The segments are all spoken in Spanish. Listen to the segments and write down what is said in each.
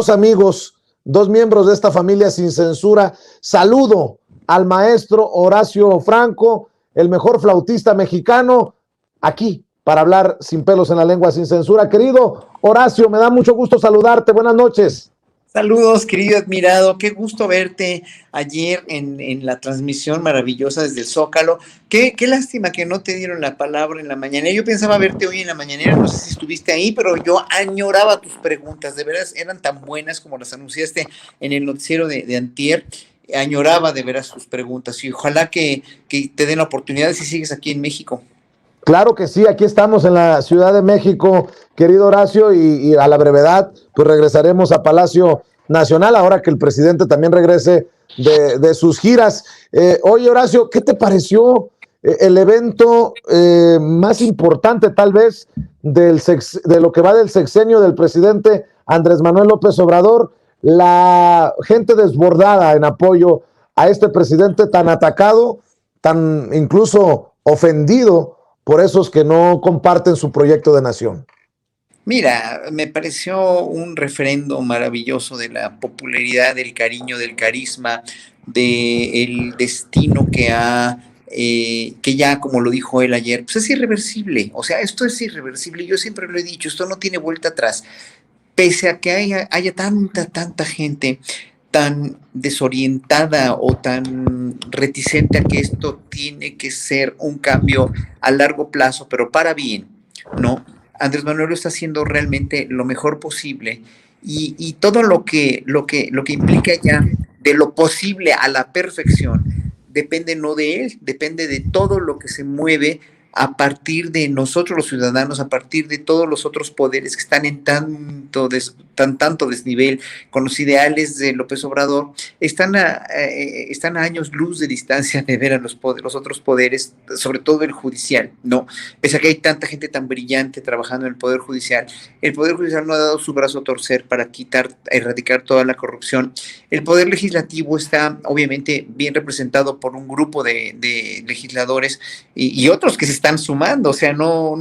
dos amigos, dos miembros de esta familia sin censura. Saludo al maestro Horacio Franco, el mejor flautista mexicano, aquí para hablar sin pelos en la lengua, sin censura. Querido Horacio, me da mucho gusto saludarte. Buenas noches. Saludos, querido admirado. Qué gusto verte ayer en la transmisión maravillosa desde el Zócalo. Qué lástima que no te dieron la palabra en la mañanera. Yo pensaba verte hoy en la mañanera, no sé si estuviste ahí, pero yo añoraba tus preguntas. De veras, eran tan buenas como las anunciaste en el noticiero de antier. Añoraba de veras tus preguntas y ojalá que te den la oportunidad si sigues aquí en México. Claro que sí, aquí estamos en la Ciudad de México, querido Horacio, y a la brevedad, pues regresaremos a Palacio Nacional, ahora que el presidente también regrese de sus giras. Oye, Horacio, ¿qué te pareció el evento más importante tal vez de lo que va del sexenio del presidente Andrés Manuel López Obrador? La gente desbordada en apoyo a este presidente tan atacado, tan incluso ofendido por esos que no comparten su proyecto de nación. Mira, me pareció un referendo maravilloso de la popularidad, del cariño, del carisma, del destino que ya, como lo dijo él ayer, pues es irreversible. O sea, esto es irreversible. Yo siempre lo he dicho, esto no tiene vuelta atrás. Pese a que haya tanta gente tan desorientada o tan reticente a que esto tiene que ser un cambio a largo plazo, pero para bien, ¿no? Andrés Manuel lo está haciendo realmente lo mejor posible y todo lo que implica ya de lo posible a la perfección depende no de él, depende de todo lo que se mueve a partir de nosotros los ciudadanos, a partir de todos los otros poderes que están en tanto desnivel con los ideales de López Obrador, están a años luz de distancia de ver a los otros poderes, sobre todo el judicial, ¿no? Pese a que hay tanta gente tan brillante trabajando en el Poder Judicial no ha dado su brazo a torcer para erradicar toda la corrupción. El Poder Legislativo está obviamente bien representado por un grupo de legisladores y otros que se están sumando, o sea, no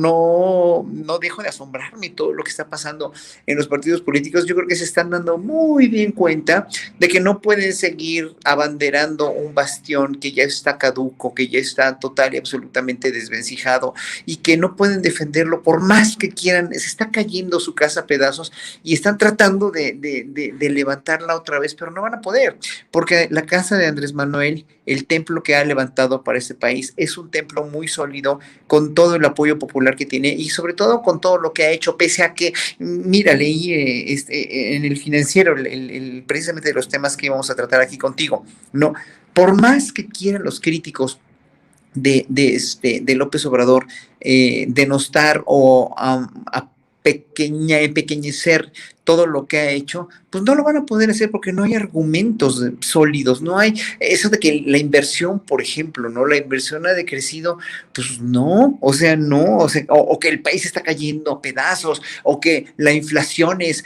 dejo de asombrarme todo lo que está pasando en los partidos políticos. Yo creo que se están dando muy bien cuenta de que no pueden seguir abanderando un bastión que ya está caduco, que ya está total y absolutamente desvencijado y que no pueden defenderlo por más que quieran. Se está cayendo su casa a pedazos y están tratando de levantarla otra vez, pero no van a poder, porque la casa de Andrés Manuel, el templo que ha levantado para este país, es un templo muy sólido, con todo el apoyo popular que tiene y sobre todo con todo lo que ha hecho, pese a que, mira, leí en el Financiero precisamente de los temas que íbamos a tratar aquí contigo, ¿no? Por más que quieran los críticos de López Obrador denostar o empequeñecer todo lo que ha hecho, pues no lo van a poder hacer porque no hay argumentos sólidos, no hay eso de que la inversión, por ejemplo, ¿no? La inversión ha decrecido, pues no, o sea, o que el país está cayendo a pedazos, o que la inflación es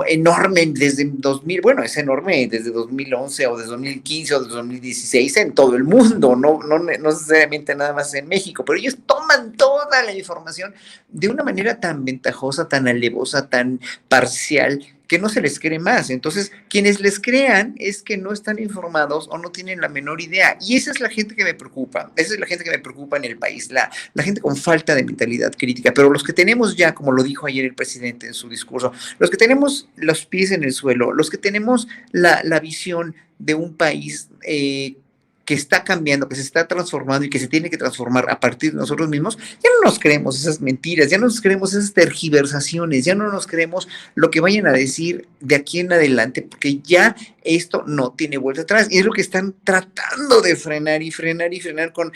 enorme desde 2000, bueno, es enorme desde 2011 o desde 2015 o desde 2016 en todo el mundo, no necesariamente nada más en México, pero ellos toman toda la información de una manera tan ventajosa, tan alevosa, tan parcial, que no se les cree más. Entonces, quienes les crean es que no están informados o no tienen la menor idea. Y esa es la gente que me preocupa. Esa es la gente que me preocupa en el país, la gente con falta de mentalidad crítica. Pero los que tenemos ya, como lo dijo ayer el presidente en su discurso, los que tenemos los pies en el suelo, los que tenemos la visión de un país que está cambiando, que se está transformando y que se tiene que transformar a partir de nosotros mismos, ya no nos creemos esas mentiras, ya no nos creemos esas tergiversaciones, ya no nos creemos lo que vayan a decir de aquí en adelante, porque ya esto no tiene vuelta atrás. Y es lo que están tratando de frenar con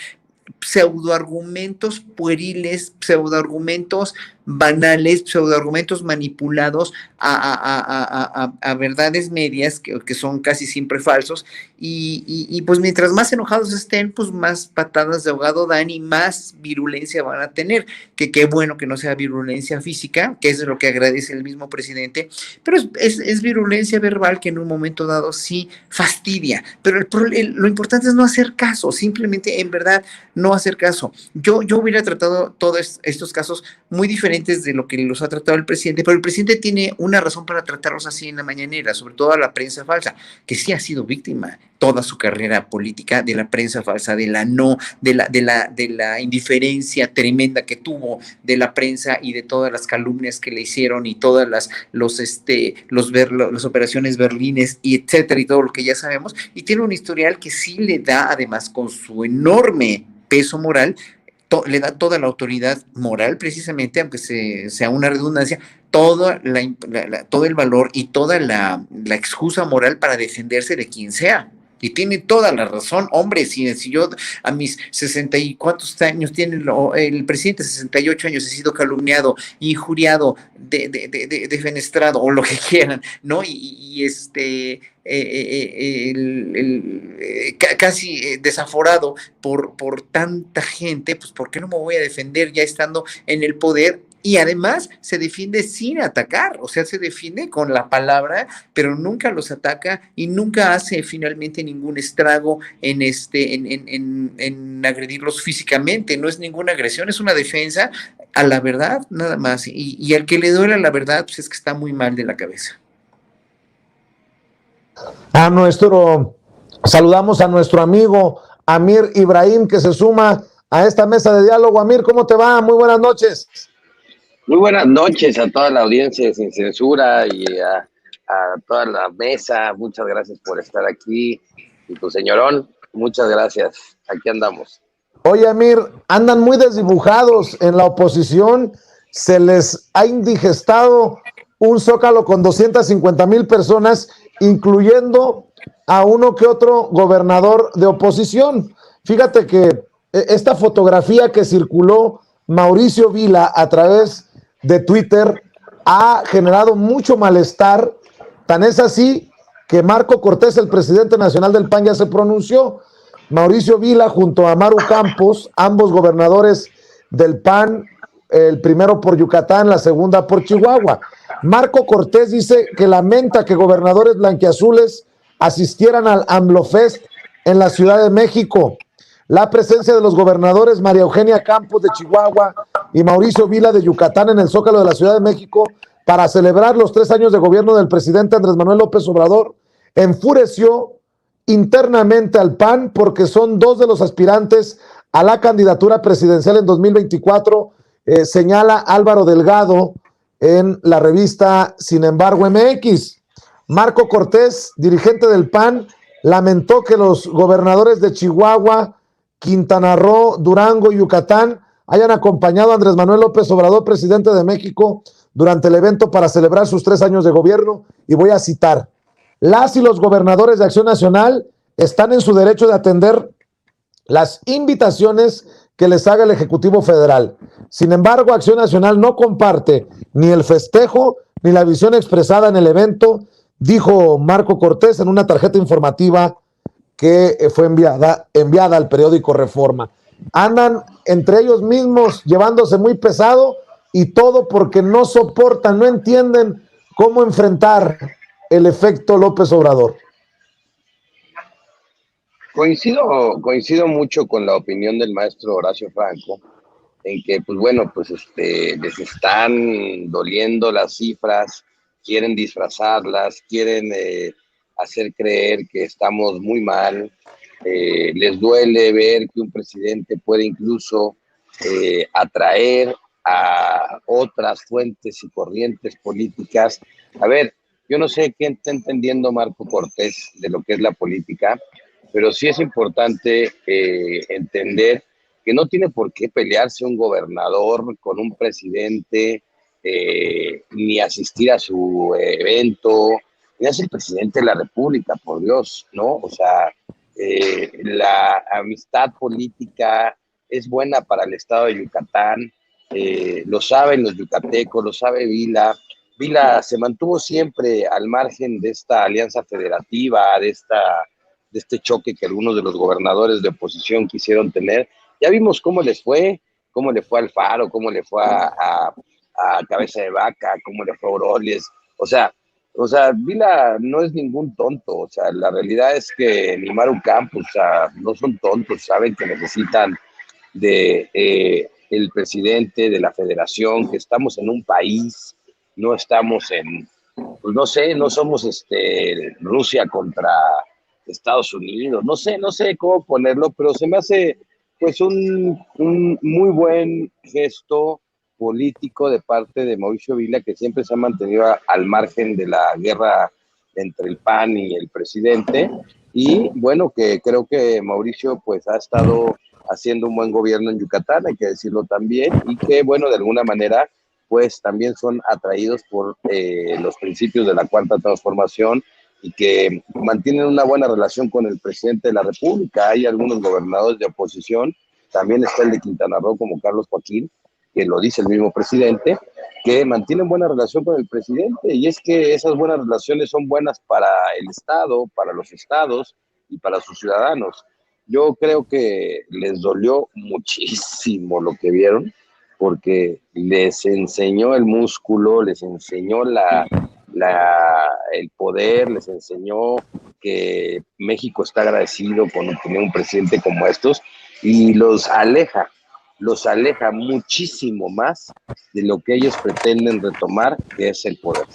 pseudoargumentos pueriles, pseudoargumentos banales, pseudoargumentos manipulados a verdades medias que son casi siempre falsos y pues mientras más enojados estén, pues más patadas de ahogado dan y más virulencia van a tener, que qué bueno que no sea virulencia física, que es lo que agradece el mismo presidente, pero es virulencia verbal que en un momento dado sí fastidia, pero lo importante es no hacer caso, simplemente en verdad no hacer caso. Yo hubiera tratado todos estos casos muy diferentes diferentes de lo que los ha tratado el presidente, pero el presidente tiene una razón para tratarlos así en la mañanera, sobre todo a la prensa falsa, que sí ha sido víctima toda su carrera política de la prensa falsa, de la no, de la indiferencia tremenda que tuvo de la prensa y de todas las calumnias que le hicieron y todas las operaciones Berlines y etcétera y todo lo que ya sabemos, y tiene un historial que sí le da, además con su enorme peso moral, le da toda la autoridad moral precisamente, aunque sea una redundancia, todo el valor y toda la excusa moral para defenderse de quien sea. Y tiene toda la razón, hombre, si yo a mis 60 y cuántos años tiene el presidente, 68 años, he sido calumniado, injuriado, defenestrado, o lo que quieran, ¿no? Casi desaforado por tanta gente, pues ¿por qué no me voy a defender ya estando en el poder? Y además se defiende sin atacar, o sea, se defiende con la palabra, pero nunca los ataca y nunca hace finalmente ningún estrago en agredirlos físicamente. No es ninguna agresión, es una defensa a la verdad, nada más. Y al que le duele la verdad, pues es que está muy mal de la cabeza. Saludamos a nuestro amigo Amir Ibrahim, que se suma a esta mesa de diálogo. Amir, ¿cómo te va? Muy buenas noches. Muy buenas noches a toda la audiencia de Sin Censura y a toda la mesa. Muchas gracias por estar aquí. Y tu señorón, muchas gracias. Aquí andamos. Oye, Amir, andan muy desdibujados en la oposición. Se les ha indigestado un zócalo con 250,000 personas, incluyendo a uno que otro gobernador de oposición. Fíjate que esta fotografía que circuló Mauricio Vila a través de Twitter ha generado mucho malestar, tan es así que Marco Cortés, el presidente nacional del PAN, ya se pronunció. Mauricio Vila junto a Maru Campos, ambos gobernadores del PAN, el primero por Yucatán, la segunda por Chihuahua. Marco Cortés dice que lamenta que gobernadores blanquiazules asistieran al AMLOFest en la Ciudad de México. La presencia de los gobernadores María Eugenia Campos de Chihuahua y Mauricio Vila de Yucatán en el Zócalo de la Ciudad de México para celebrar los 3 años de gobierno del presidente Andrés Manuel López Obrador enfureció internamente al PAN, porque son 2 de los aspirantes a la candidatura presidencial en 2024, señala Álvaro Delgado en la revista Sin Embargo MX. Marco Cortés, dirigente del PAN, lamentó que los gobernadores de Chihuahua, Quintana Roo, Durango y Yucatán hayan acompañado a Andrés Manuel López Obrador, presidente de México, durante el evento para celebrar sus 3 años de gobierno, y voy a citar: las y los gobernadores de Acción Nacional están en su derecho de atender las invitaciones que les haga el Ejecutivo Federal. Sin embargo, Acción Nacional no comparte ni el festejo ni la visión expresada en el evento, dijo Marco Cortés en una tarjeta informativa que fue enviada al periódico Reforma. Andan entre ellos mismos llevándose muy pesado, y todo porque no soportan, no entienden cómo enfrentar el efecto López Obrador. Coincido mucho con la opinión del maestro Horacio Franco, en que, pues bueno, pues les están doliendo las cifras, quieren disfrazarlas, quieren hacer creer que estamos muy mal, les duele ver que un presidente puede incluso atraer a otras fuentes y corrientes políticas. A ver, yo no sé qué está entendiendo Marco Cortés de lo que es la política, pero sí es importante entender que no tiene por qué pelearse un gobernador con un presidente, ni asistir a su evento, ni es el presidente de la República, por Dios, ¿no? O sea, la amistad política es buena para el estado de Yucatán, lo saben los yucatecos, lo sabe Vila. Vila se mantuvo siempre al margen de esta alianza federativa, de este choque que algunos de los gobernadores de oposición quisieron tener. Ya vimos cómo le fue a Alfaro, cómo le fue a Cabeza de Vaca, cómo le fue a Oroles. O sea, Vila no es ningún tonto. O sea, la realidad es que ni Maru Campos, o sea, no son tontos, saben que necesitan de el presidente de la federación, que estamos en un país, no estamos en, pues no sé, no somos Rusia contra Estados Unidos, no sé cómo ponerlo, pero se me hace pues un muy buen gesto político de parte de Mauricio Vila, que siempre se ha mantenido al margen de la guerra entre el PAN y el presidente, y bueno, que creo que Mauricio pues ha estado haciendo un buen gobierno en Yucatán, hay que decirlo también, y que bueno, de alguna manera pues también son atraídos por los principios de la Cuarta Transformación y que mantienen una buena relación con el presidente de la República. Hay algunos gobernadores de oposición, también está el de Quintana Roo como Carlos Joaquín, que lo dice el mismo presidente, que mantienen buena relación con el presidente, y es que esas buenas relaciones son buenas para el Estado, para los estados y para sus ciudadanos. Yo creo que les dolió muchísimo lo que vieron, porque les enseñó el músculo, les enseñó el poder, les enseñó que México está agradecido con tener un presidente como estos, y los aleja muchísimo más de lo que ellos pretenden retomar, que es el poder.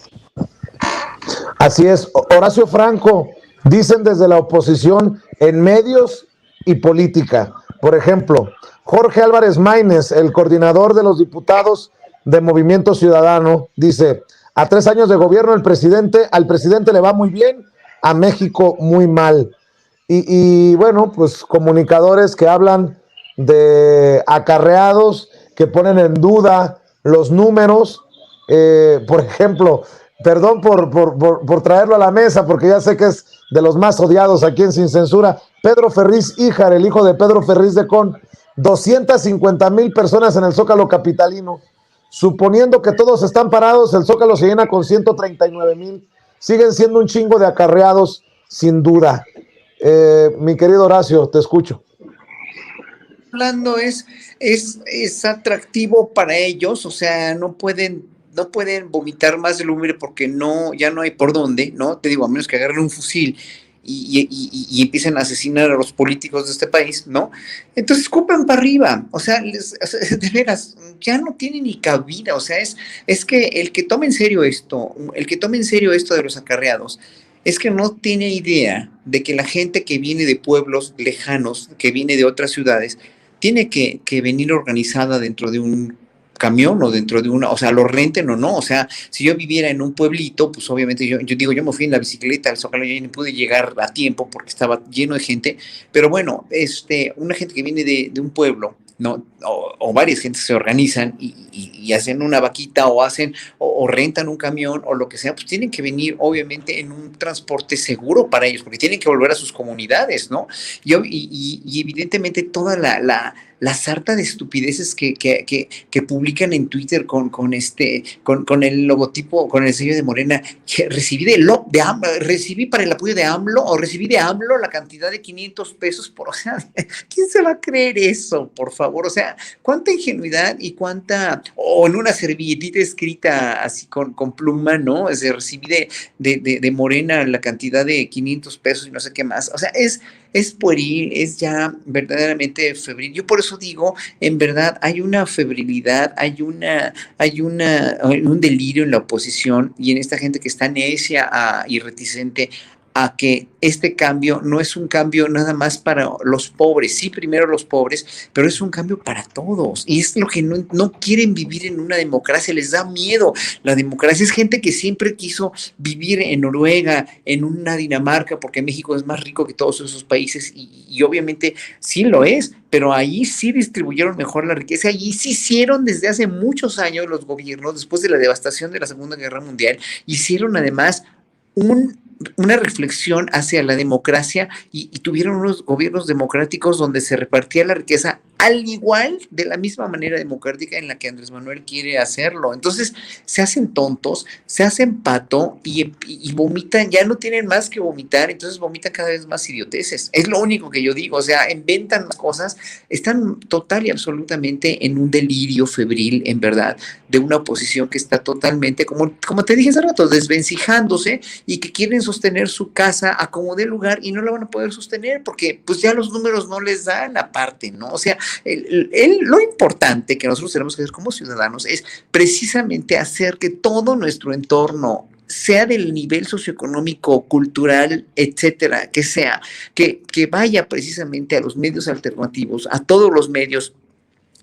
Así es, Horacio Franco, dicen desde la oposición en medios y política. Por ejemplo, Jorge Álvarez Maínez, el coordinador de los diputados de Movimiento Ciudadano, dice: a 3 años de gobierno al presidente le va muy bien, a México muy mal. Y bueno, pues comunicadores que hablan de acarreados, que ponen en duda los números. Por ejemplo, perdón por traerlo a la mesa, porque ya sé que es de los más odiados aquí en Sin Censura, Pedro Ferriz Híjar, el hijo de Pedro Ferriz de Con, 250,000 personas en el Zócalo capitalino. Suponiendo que todos están parados, el Zócalo se llena con 139,000. Siguen siendo un chingo de acarreados, sin duda. Mi querido Horacio, te escucho. Hablando es atractivo para ellos, o sea, no pueden vomitar más lumbre porque ya no hay por dónde, ¿no? Te digo, a menos que agarren un fusil y empiecen a asesinar a los políticos de este país, ¿no? Entonces escupen para arriba, o sea, de veras, ya no tiene ni cabida, o sea, es que el que tome en serio esto de los acarreados, es que no tiene idea de que la gente que viene de pueblos lejanos, que viene de otras ciudades, tiene que venir organizada dentro de un camión o dentro de o sea, lo renten o no, o sea, si yo viviera en un pueblito, pues obviamente yo me fui en la bicicleta al Zócalo y no pude llegar a tiempo porque estaba lleno de gente, pero bueno, una gente que viene de un pueblo, ¿no? O varias gentes se organizan y hacen una vaquita o rentan un camión o lo que sea, pues tienen que venir obviamente en un transporte seguro para ellos, porque tienen que volver a sus comunidades, ¿no? Y evidentemente toda la sarta de estupideces que publican en Twitter con el logotipo, con el sello de Morena, que recibí para el apoyo de AMLO, o recibí de AMLO la cantidad de 500 pesos o sea, ¿quién se va a creer eso, por favor? O sea, cuánta ingenuidad y o en una servilletita escrita así con pluma, ¿no? Recibí de Morena la cantidad de 500 pesos y no sé qué más. O sea, es pueril, es ya verdaderamente febril. Yo por eso digo, en verdad, hay una febrilidad, hay un delirio en la oposición y en esta gente que está necia y reticente a que este cambio no es un cambio nada más para los pobres, sí, primero los pobres, pero es un cambio para todos, y es lo que no quieren vivir en una democracia, les da miedo. La democracia es gente que siempre quiso vivir en Noruega, en una Dinamarca, porque México es más rico que todos esos países, y obviamente sí lo es, pero ahí sí distribuyeron mejor la riqueza, allí sí hicieron desde hace muchos años los gobiernos, después de la devastación de la Segunda Guerra Mundial, hicieron además una reflexión hacia la democracia y tuvieron unos gobiernos democráticos donde se repartía la riqueza al igual, de la misma manera democrática en la que Andrés Manuel quiere hacerlo. Entonces se hacen tontos, se hacen pato y vomitan, ya no tienen más que vomitar, entonces vomitan cada vez más idioteces. Es lo único que yo digo, o sea, inventan cosas, están total y absolutamente en un delirio febril, en verdad, de una oposición que está totalmente, como te dije hace rato, desvencijándose y que quieren sostener su casa a como dé lugar y no la van a poder sostener porque pues ya los números no les dan aparte, ¿no? O sea, lo importante que nosotros tenemos que hacer como ciudadanos es precisamente hacer que todo nuestro entorno sea del nivel socioeconómico, cultural, etcétera, que vaya precisamente a los medios alternativos, a todos los medios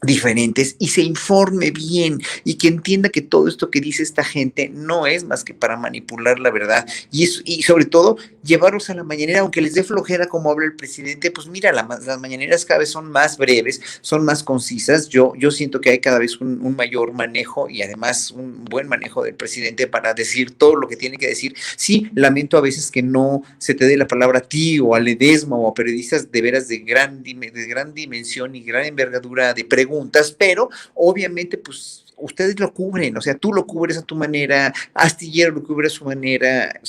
diferentes y se informe bien y que entienda que todo esto que dice esta gente no es más que para manipular la verdad y sobre todo llevarlos a la mañanera, aunque les dé flojera como habla el presidente, pues mira, las mañaneras cada vez son más breves, son más concisas, yo siento que hay cada vez un mayor manejo y además un buen manejo del presidente para decir todo lo que tiene que decir. Sí, lamento a veces que no se te dé la palabra a ti o a Ledesma o a periodistas de veras de gran dimensión y gran envergadura de preguntas, pero obviamente pues ustedes lo cubren, o sea, tú lo cubres a tu manera, Astillero lo cubre a su manera,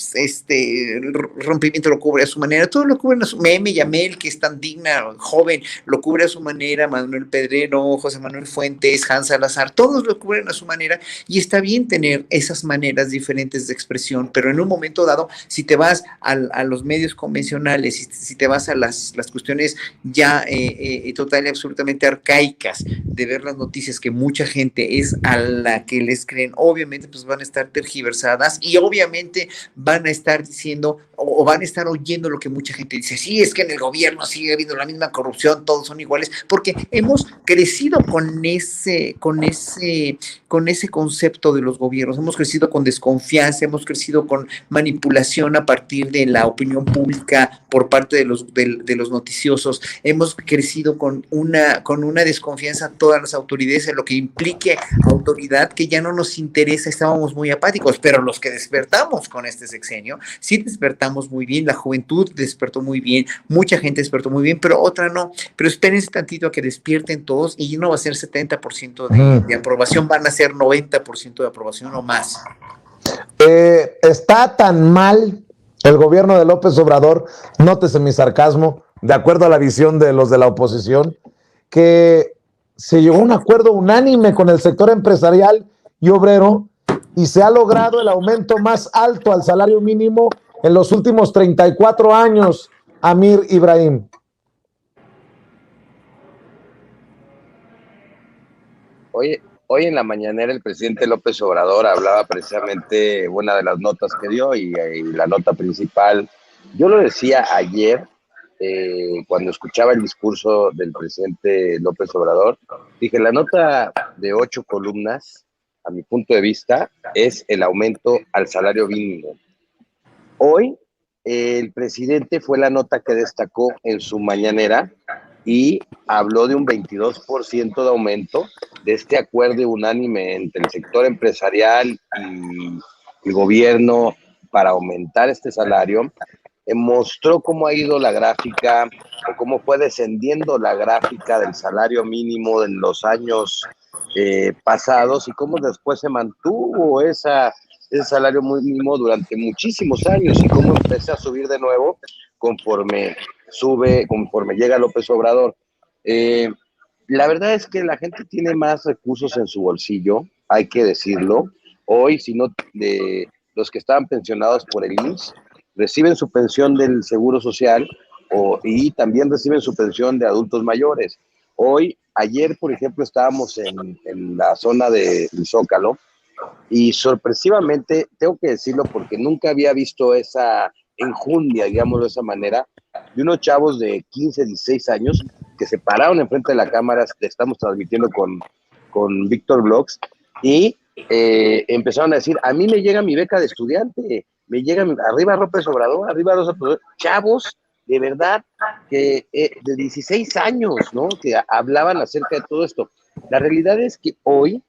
Rompimiento lo cubre a su manera, todos lo cubren a su Meme, Yamel, que es tan digna, joven, lo cubre a su manera, Manuel Pedrero, José Manuel Fuentes, Hans Salazar, todos lo cubren a su manera y está bien tener esas maneras diferentes de expresión, pero en un momento dado, si te vas a los medios convencionales, si te vas a las cuestiones ya total y absolutamente arcaicas de ver las noticias que mucha gente es a la que les creen, obviamente pues van a estar tergiversadas y obviamente van a estar diciendo o van a estar oyendo lo que mucha gente dice, sí, es que en el gobierno sigue habiendo la misma corrupción, todos son iguales, porque hemos crecido con ese concepto de los gobiernos, hemos crecido con desconfianza, hemos crecido con manipulación a partir de la opinión pública por parte de los noticiosos, hemos crecido con una desconfianza a todas las autoridades, en lo que implique autoridad que ya no nos interesa, estábamos muy apáticos, pero los que despertamos con este sexenio, sí despertamos muy bien, la juventud despertó muy bien, mucha gente despertó muy bien, pero otra no, pero espérense tantito a que despierten todos y no va a ser 70% de aprobación, van a ser 90% de aprobación o más. Está tan mal el gobierno de López Obrador, nótese mi sarcasmo, de acuerdo a la visión de los de la oposición, que se llegó a un acuerdo unánime con el sector empresarial y obrero y se ha logrado el aumento más alto al salario mínimo en los últimos 34 años, Amir Ibrahim. Hoy en la mañanera el presidente López Obrador hablaba precisamente una de las notas que dio y la nota principal. Yo lo decía ayer cuando escuchaba el discurso del presidente López Obrador, dije, la nota de 8 columnas, a mi punto de vista, es el aumento al salario mínimo. Hoy el presidente fue la nota que destacó en su mañanera y habló de un 22% de aumento de este acuerdo unánime entre el sector empresarial y el gobierno para aumentar este salario. Mostró cómo ha ido la gráfica o cómo fue descendiendo la gráfica del salario mínimo en los años pasados y cómo después se mantuvo ese salario mínimo durante muchísimos años y cómo empezó a subir de nuevo conforme llega López Obrador. La verdad es que la gente tiene más recursos en su bolsillo, hay que decirlo. Hoy, si no, de los que estaban pensionados por el IMSS, reciben su pensión del Seguro Social y también reciben su pensión de adultos mayores. Ayer, por ejemplo, estábamos en la zona del Zócalo y sorpresivamente, tengo que decirlo porque nunca había visto esa enjundia, digámoslo de esa manera, de unos chavos de 15, 16 años que se pararon enfrente de la cámara, estamos transmitiendo con Víctor Vlogs, y empezaron a decir, a mí me llega mi beca de estudiante, me llega arriba López Obrador, arriba los chavos, de verdad, que de 16 años, ¿no? Que hablaban acerca de todo esto. La realidad es que hoy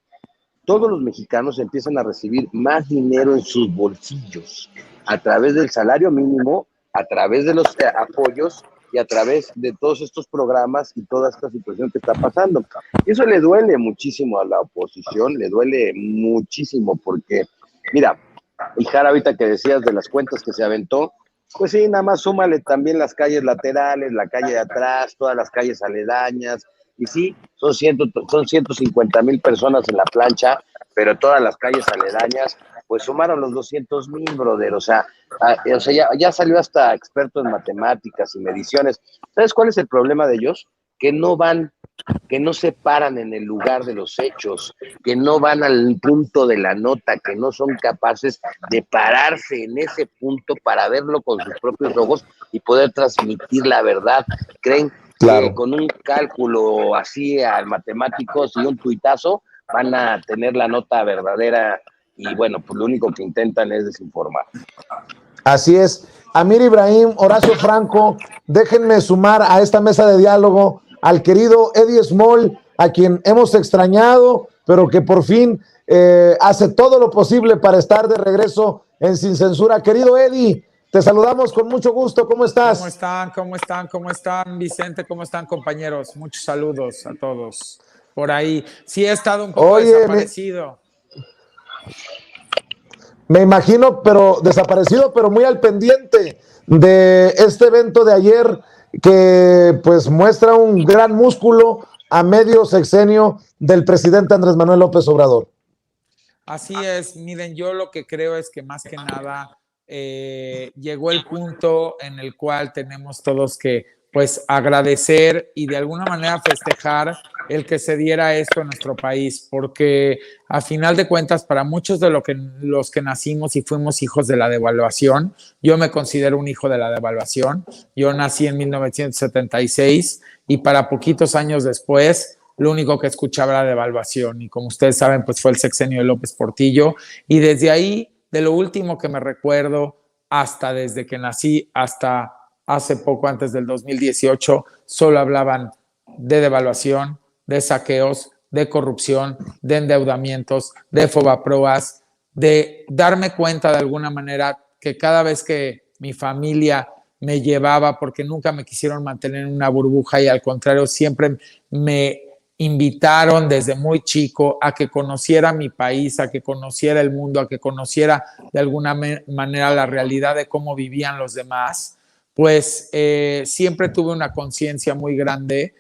todos los mexicanos empiezan a recibir más dinero en sus bolsillos a través del salario mínimo, a través de los apoyos y a través de todos estos programas y toda esta situación que está pasando. Y eso le duele muchísimo a la oposición, le duele muchísimo porque, mira, el Jara ahorita que decías de las cuentas que se aventó, pues sí, nada más súmale también las calles laterales, la calle de atrás, todas las calles aledañas, y sí, son 150,000 personas en la plancha, pero todas las calles aledañas pues sumaron los 200,000, brother. Ya salió hasta experto en matemáticas y mediciones. ¿Sabes cuál es el problema de ellos? Que no van, que no se paran en el lugar de los hechos, que no van al punto de la nota, que no son capaces de pararse en ese punto para verlo con sus propios ojos y poder transmitir la verdad. Creen que con un cálculo así al matemáticos y un tuitazo van a tener la nota verdadera, y bueno, pues lo único que intentan es desinformar. Así es. Amir Ibrahim, Horacio Franco, déjenme sumar a esta mesa de diálogo al querido Eddie Small, a quien hemos extrañado, pero que por fin hace todo lo posible para estar de regreso en Sin Censura. Querido Eddie, te saludamos con mucho gusto. ¿Cómo estás? ¿Cómo están? ¿Cómo están? ¿Cómo están, Vicente? ¿Cómo están, compañeros? Muchos saludos a todos por ahí. Sí, he estado un poco desaparecido. Me imagino, pero desaparecido, pero muy al pendiente de este evento de ayer que pues muestra un gran músculo a medio sexenio del presidente Andrés Manuel López Obrador. Así es, miren, yo lo que creo es que más que nada llegó el punto en el cual tenemos todos que pues agradecer y de alguna manera festejar el que se diera esto en nuestro país, porque a final de cuentas para muchos de los que nacimos y fuimos hijos de la devaluación, yo me considero un hijo de la devaluación, yo nací en 1976 y para poquitos años después lo único que escuchaba era devaluación y como ustedes saben pues fue el sexenio de López Portillo y desde ahí, de lo último que me recuerdo hasta desde que nací hasta hace poco antes del 2018, solo hablaban de devaluación, de saqueos, de corrupción, de endeudamientos, de fobaproas, de darme cuenta de alguna manera que cada vez que mi familia me llevaba, porque nunca me quisieron mantener en una burbuja y al contrario siempre me invitaron desde muy chico a que conociera mi país, a que conociera el mundo, a que conociera de alguna manera la realidad de cómo vivían los demás, pues siempre tuve una conciencia muy grande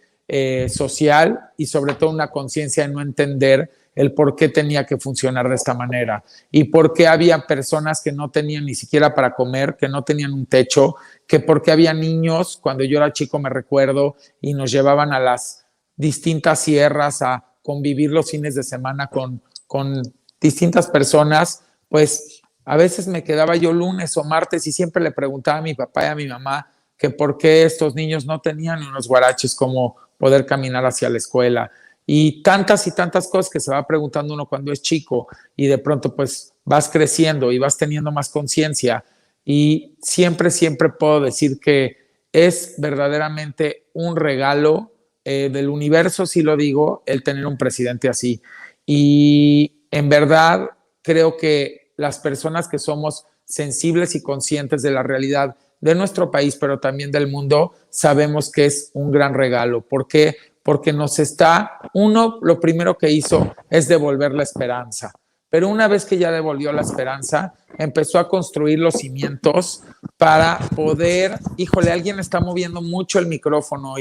social y sobre todo una conciencia de no entender el por qué tenía que funcionar de esta manera y por qué había personas que no tenían ni siquiera para comer, que no tenían un techo, que por qué había niños, cuando yo era chico me recuerdo, y nos llevaban a las distintas sierras a convivir los fines de semana con distintas personas, pues a veces me quedaba yo lunes o martes y siempre le preguntaba a mi papá y a mi mamá que por qué estos niños no tenían unos guaraches como poder caminar hacia la escuela y tantas cosas que se va preguntando uno cuando es chico y de pronto pues vas creciendo y vas teniendo más conciencia y siempre puedo decir que es verdaderamente un regalo del universo, si lo digo, el tener un presidente así y en verdad creo que las personas que somos sensibles y conscientes de la realidad de nuestro país, pero también del mundo, sabemos que es un gran regalo. ¿Por qué? Porque lo primero que hizo es devolver la esperanza. Pero una vez que ya devolvió la esperanza, empezó a construir los cimientos para poder, híjole, alguien está moviendo mucho el micrófono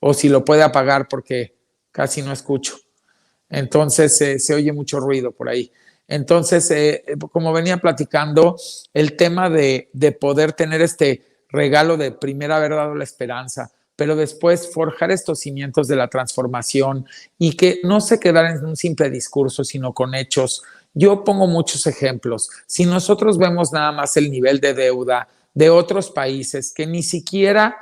o si lo puede apagar porque casi no escucho. Entonces se oye mucho ruido por ahí. Entonces, como venía platicando, el tema de poder tener este regalo de primero haber dado la esperanza, pero después forjar estos cimientos de la transformación y que no se quedara en un simple discurso, sino con hechos. Yo pongo muchos ejemplos. Si nosotros vemos nada más el nivel de deuda de otros países que ni siquiera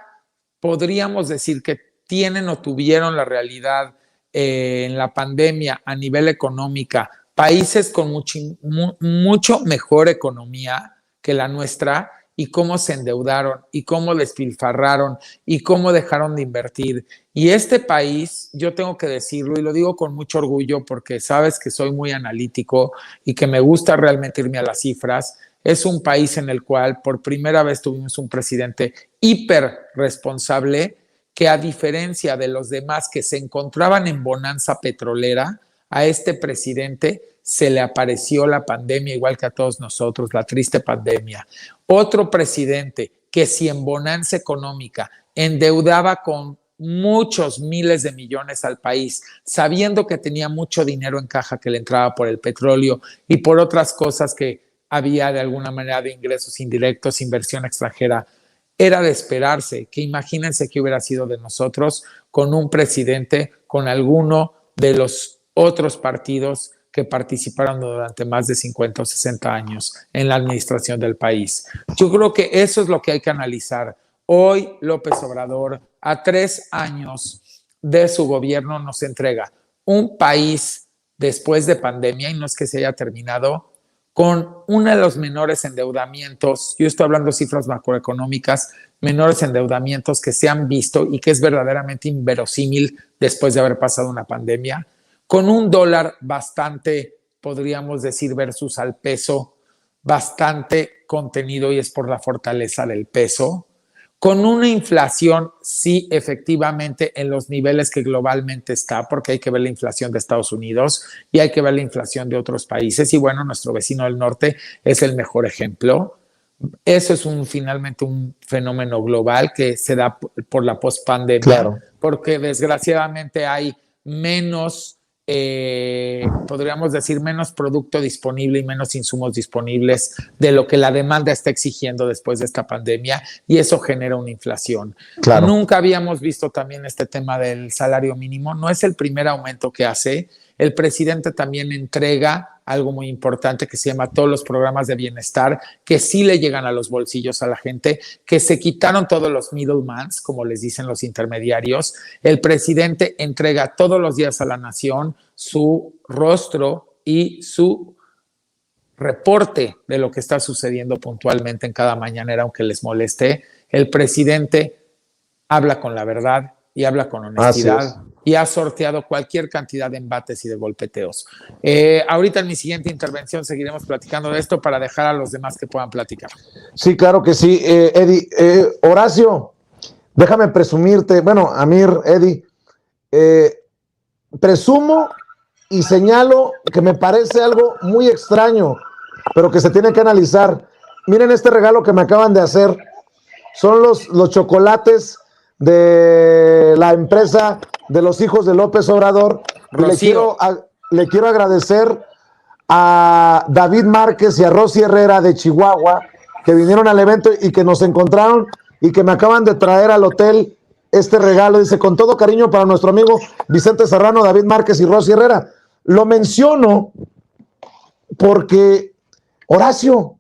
podríamos decir que tienen o tuvieron la realidad en la pandemia a nivel económica, países con mucho mejor economía que la nuestra y cómo se endeudaron y cómo despilfarraron y cómo dejaron de invertir. Y este país, yo tengo que decirlo y lo digo con mucho orgullo porque sabes que soy muy analítico y que me gusta realmente irme a las cifras, es un país en el cual por primera vez tuvimos un presidente hiper responsable que a diferencia de los demás que se encontraban en bonanza petrolera, a este presidente se le apareció la pandemia igual que a todos nosotros, la triste pandemia. Otro presidente que si en bonanza económica endeudaba con muchos miles de millones al país, sabiendo que tenía mucho dinero en caja que le entraba por el petróleo y por otras cosas que había de alguna manera de ingresos indirectos, inversión extranjera, era de esperarse que imagínense qué hubiera sido de nosotros con un presidente, con alguno de los otros partidos que participaron durante más de 50 o 60 años en la administración del país. Yo creo que eso es lo que hay que analizar. Hoy López Obrador, a 3 años de su gobierno, nos entrega un país después de pandemia, y no es que se haya terminado, con uno de los menores endeudamientos, yo estoy hablando de cifras macroeconómicas, menores endeudamientos que se han visto y que es verdaderamente inverosímil después de haber pasado una pandemia, con un dólar bastante, podríamos decir, versus al peso, bastante contenido, y es por la fortaleza del peso, con una inflación, sí, efectivamente, en los niveles que globalmente está, porque hay que ver la inflación de Estados Unidos y hay que ver la inflación de otros países. Y bueno, nuestro vecino del norte es el mejor ejemplo. Eso es finalmente un fenómeno global que se da por la pospandemia, Claro. porque desgraciadamente hay menos, podríamos decir, menos producto disponible y menos insumos disponibles de lo que la demanda está exigiendo después de esta pandemia, y eso genera una inflación. Claro. Nunca habíamos visto también este tema del salario mínimo. No es el primer aumento que hace. El presidente también entrega algo muy importante que se llama todos los programas de bienestar, que sí le llegan a los bolsillos a la gente, que se quitaron todos los middlemans, como les dicen los intermediarios. El presidente entrega todos los días a la nación su rostro y su reporte de lo que está sucediendo puntualmente en cada mañanera, aunque les moleste. El presidente habla con la verdad y habla con honestidad y ha sorteado cualquier cantidad de embates y de golpeteos. Ahorita en mi siguiente intervención seguiremos platicando de esto para dejar a los demás que puedan platicar. Sí, claro que sí. Eddie, Horacio, déjame presumirte, bueno, Amir, Eddie, presumo y señalo que me parece algo muy extraño, pero que se tiene que analizar. Miren este regalo que me acaban de hacer. Son los chocolates de la empresa de los hijos de López Obrador. Le quiero agradecer a David Márquez y a Rosy Herrera de Chihuahua, que vinieron al evento y que nos encontraron y que me acaban de traer al hotel este regalo. Dice, con todo cariño para nuestro amigo Vicente Serrano, David Márquez y Rosy Herrera. Lo menciono porque, Horacio,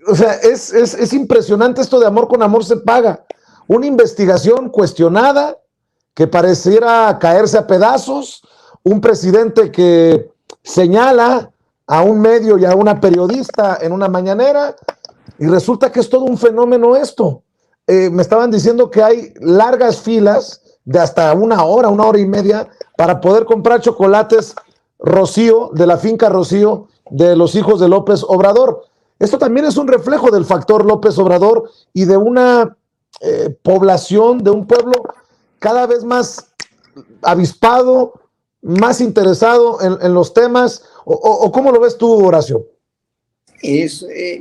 o sea, es impresionante esto de amor con amor se paga. Una investigación cuestionada que pareciera caerse a pedazos, un presidente que señala a un medio y a una periodista en una mañanera, y resulta que es todo un fenómeno esto. Me estaban diciendo que hay largas filas de hasta una hora y media para poder comprar chocolates Rocío, de la finca Rocío, de los hijos de López Obrador. Esto también es un reflejo del factor López Obrador y de una población, de un pueblo cada vez más avispado, más interesado en los temas. ¿O cómo lo ves tú, Horacio?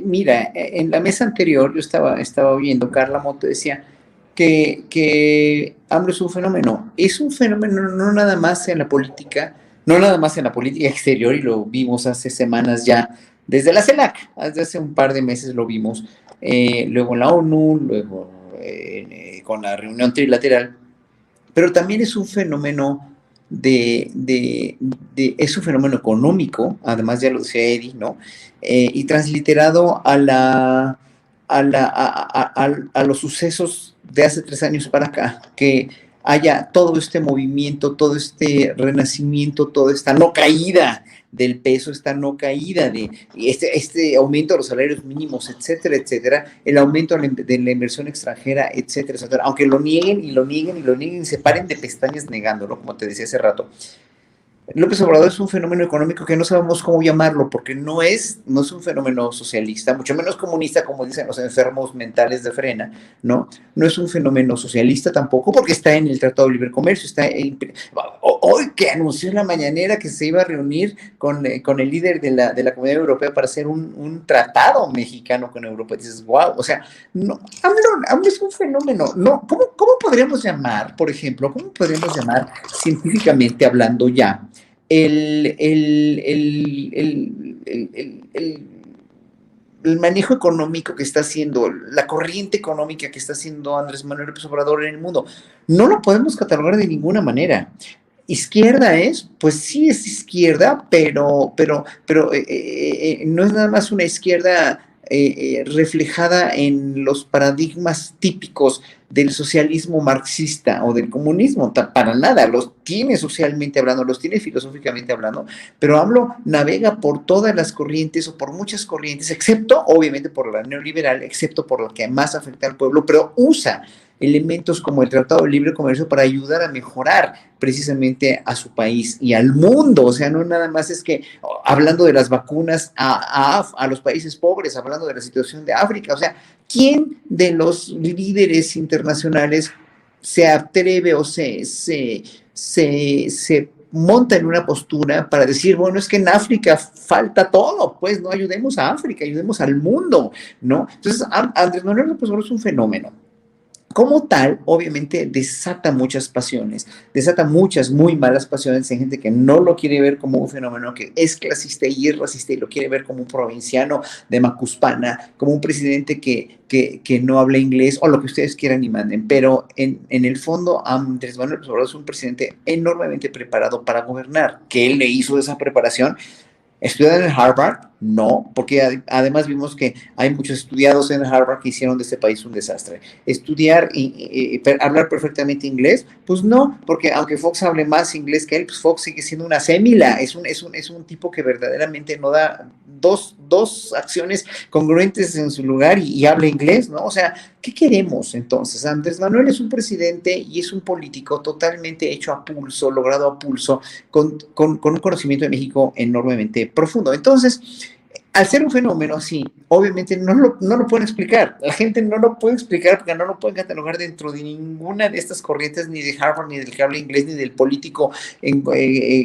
Mira, en la mesa anterior yo estaba viendo, Carla Moto decía que AMLO es un fenómeno. Es un fenómeno no nada más en la política, no nada más en la política exterior, y lo vimos hace semanas ya, desde la CELAC, desde hace un par de meses lo vimos, luego en la ONU, luego con la reunión trilateral, pero también es un fenómeno es un fenómeno económico, además ya lo decía Eddie, ¿no? Y transliterado a los sucesos de hace 3 años para acá, que haya todo este movimiento, todo este renacimiento, toda esta no caída del peso, esta no caída de este aumento de los salarios mínimos, etcétera, etcétera, el aumento de la inversión extranjera, etcétera, etcétera, aunque lo nieguen y lo nieguen y lo nieguen y se paren de pestañas negándolo, como te decía hace rato. López Obrador es un fenómeno económico que no sabemos cómo llamarlo, porque no es un fenómeno socialista, mucho menos comunista, como dicen los enfermos mentales de Frena, ¿no? No es un fenómeno socialista tampoco, porque está en el Tratado de Libre Comercio, hoy que anunció en la mañanera que se iba a reunir con el líder de la Comunidad Europea para hacer un tratado mexicano con Europa. Y dices, wow, o sea, no, AMLO es un fenómeno, no, ¿cómo podríamos llamar, por ejemplo, cómo podríamos llamar científicamente hablando ya? el, el, el, el manejo económico que está haciendo, la corriente económica que está haciendo Andrés Manuel López Obrador en el mundo, no lo podemos catalogar de ninguna manera. ¿Izquierda es? Pues sí es izquierda, pero no es nada más una izquierda reflejada en los paradigmas típicos del socialismo marxista o del comunismo, para nada, los tiene socialmente hablando, los tiene filosóficamente hablando, pero AMLO navega por todas las corrientes o por muchas corrientes, excepto obviamente por la neoliberal, excepto por la que más afecta al pueblo, pero usa elementos como el Tratado de Libre Comercio para ayudar a mejorar precisamente a su país y al mundo. O sea, no nada más es que hablando de las vacunas a los países pobres, hablando de la situación de África. O sea, ¿quién de los líderes internacionales se atreve o se monta en una postura para decir, bueno, es que en África falta todo, pues no ayudemos a África, ayudemos al mundo, ¿no? Entonces, Andrés Manuel López Obrador es un fenómeno. Como tal, obviamente desata muchas pasiones, desata muchas muy malas pasiones en gente que no lo quiere ver como un fenómeno, que es clasista y es racista y lo quiere ver como un provinciano de Macuspana, como un presidente que no habla inglés o lo que ustedes quieran y manden. Pero en el fondo, Andrés Manuel López Obrador es un presidente enormemente preparado para gobernar. ¿Que él le hizo esa preparación? ¿Estudiar en Harvard? No, porque además vimos que hay muchos estudiados en Harvard que hicieron de este país un desastre. ¿Estudiar y hablar perfectamente inglés? Pues no, porque aunque Fox hable más inglés que él, pues Fox sigue siendo una sémila, es un tipo que verdaderamente no da dos acciones congruentes en su lugar y habla inglés, ¿no? O sea, ¿qué queremos entonces? Andrés Manuel es un presidente y es un político totalmente hecho a pulso, logrado a pulso, con un conocimiento de México enormemente profundo. Entonces, al ser un fenómeno así, obviamente no lo pueden explicar. La gente no lo puede explicar porque no lo pueden catalogar dentro de ninguna de estas corrientes, ni de Harvard, ni del que habla inglés, ni del político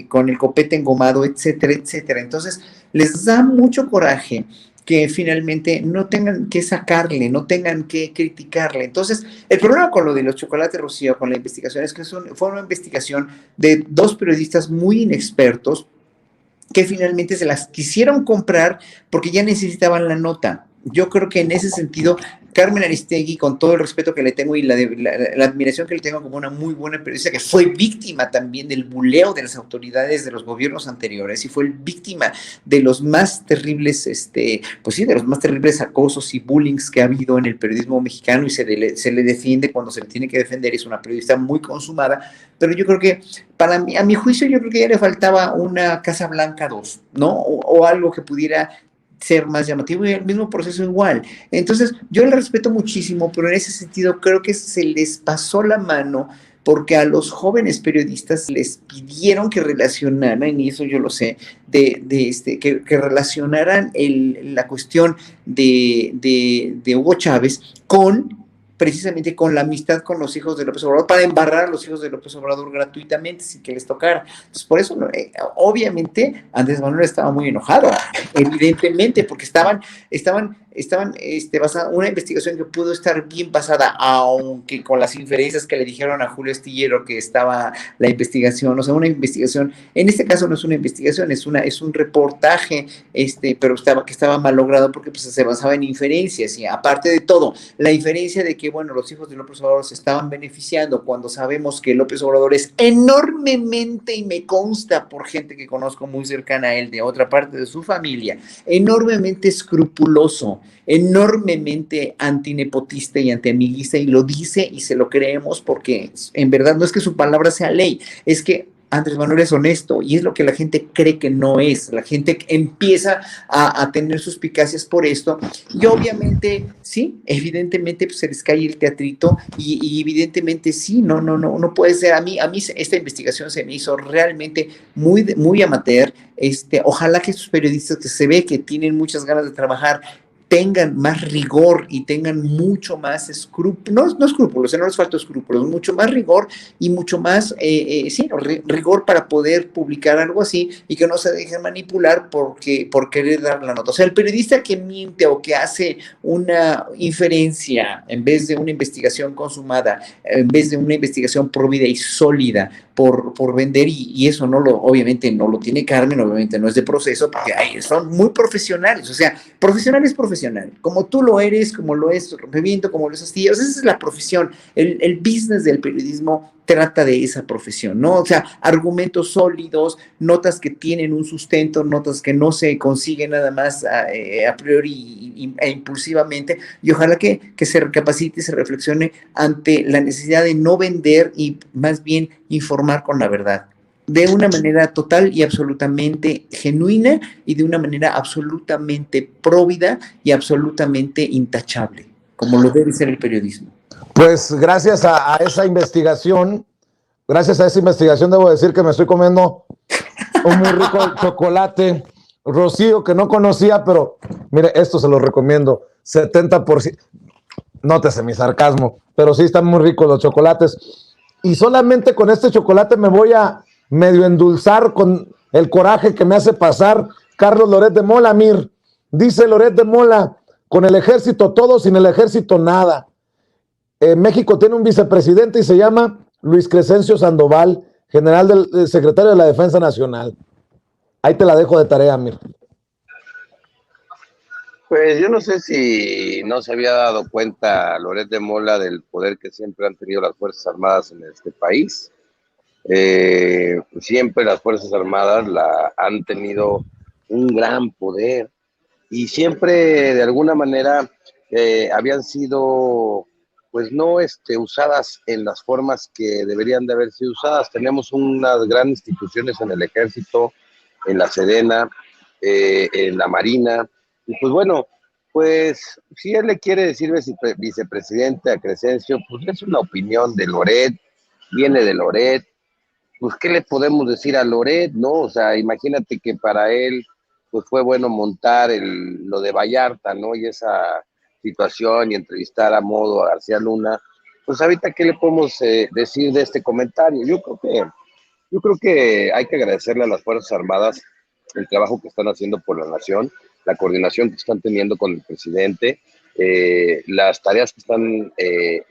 con el copete engomado, etcétera, etcétera. Entonces, les da mucho coraje que finalmente no tengan que sacarle, no tengan que criticarle. Entonces, el problema con lo de los chocolates Rocío, con la investigación, es que fue una investigación de dos periodistas muy inexpertos, que finalmente se las quisieron comprar porque ya necesitaban la nota. Yo creo que en ese sentido, Carmen Aristegui, con todo el respeto que le tengo y la admiración que le tengo como una muy buena periodista, que fue víctima también del buleo de las autoridades de los gobiernos anteriores y fue víctima de los más terribles, pues sí, de los más terribles acosos y bullings que ha habido en el periodismo mexicano y se le defiende cuando se le tiene que defender. Es una periodista muy consumada, pero yo creo que a mi juicio, yo creo que ya le faltaba una Casa Blanca 2, ¿no? O algo que pudiera ser más llamativo y el mismo proceso igual. Entonces, yo le respeto muchísimo, pero en ese sentido creo que se les pasó la mano porque a los jóvenes periodistas les pidieron que relacionaran, y eso yo lo sé, que relacionaran la cuestión de Hugo Chávez precisamente con la amistad con los hijos de López Obrador, para embarrar a los hijos de López Obrador gratuitamente sin que les tocara. Entonces, por eso, obviamente, Andrés Manuel estaba muy enojado, evidentemente, porque estaban basada una investigación que pudo estar bien basada, aunque con las inferencias que le dijeron a Julio Astillero que estaba la investigación, o sea, una investigación, en este caso no es una investigación, es un reportaje, pero que estaba mal logrado porque pues, se basaba en inferencias, y aparte de todo, la inferencia de que, bueno, los hijos de López Obrador se estaban beneficiando cuando sabemos que López Obrador es enormemente, y me consta por gente que conozco muy cercana a él, de otra parte de su familia, enormemente escrupuloso, enormemente antinepotista y antiamiguista, y lo dice y se lo creemos porque en verdad no es que su palabra sea ley, es que Andrés Manuel es honesto, y es lo que la gente cree que no es. La gente empieza a tener suspicacias por esto, y obviamente, sí, evidentemente pues, se les cae el teatrito, y evidentemente sí, no puede ser. A mí esta investigación se me hizo realmente muy amateur. Ojalá que estos periodistas que se ve que tienen muchas ganas de trabajar tengan más rigor y tengan mucho más escrúpulos, no escrúpulos, no les falta escrúpulos, mucho más rigor y mucho más, sí, rigor para poder publicar algo así, y que no se dejen manipular por querer dar la nota. O sea, el periodista que miente o que hace una inferencia en vez de una investigación consumada, en vez de una investigación provida y sólida, por vender, y eso obviamente no lo tiene Carmen, obviamente no es de proceso, porque son muy profesionales. O sea, profesional es profesional, como tú lo eres, como lo es Rompimiento, como lo es Astilla. O sea, esa es la profesión. El business del periodismo trata de esa profesión, ¿no? O sea, argumentos sólidos, notas que tienen un sustento, notas que no se consiguen nada más a priori e impulsivamente, y ojalá que se recapacite y se reflexione ante la necesidad de no vender y más bien informar con la verdad, de una manera total y absolutamente genuina, y de una manera absolutamente próvida y absolutamente intachable, como lo debe ser el periodismo. Pues gracias a esa investigación, debo decir que me estoy comiendo un muy rico chocolate Rocío que no conocía, pero mire, esto se lo recomiendo, 70%, nótese mi sarcasmo, pero sí están muy ricos los chocolates, y solamente con este chocolate me voy a medio endulzar con el coraje que me hace pasar Carlos Loret de Mola. Mir, dice Loret de Mola, con el ejército todo, sin el ejército nada. México tiene un vicepresidente y se llama Luis Crescencio Sandoval, general del secretario de la Defensa Nacional. Ahí te la dejo de tarea, Mir. Pues yo no sé si no se había dado cuenta Loret de Mola del poder que siempre han tenido las Fuerzas Armadas en este país. Siempre las Fuerzas Armadas han tenido un gran poder, y siempre de alguna manera habían sido pues no usadas en las formas que deberían de haber sido usadas. Tenemos unas grandes instituciones en el Ejército, en la Sedena, en la Marina, y pues bueno, pues si él le quiere decir vicepresidente a Crescencio, pues es una opinión de Loret, viene de Loret. Pues ¿qué le podemos decir a Loret, no? O sea, imagínate que para él pues fue bueno montar lo de Vallarta, ¿no? Y esa situación, y entrevistar a modo a García Luna. Pues ahorita, ¿qué le podemos decir de este comentario? Yo creo que hay que agradecerle a las Fuerzas Armadas el trabajo que están haciendo por la nación, la coordinación que están teniendo con el presidente, las tareas que están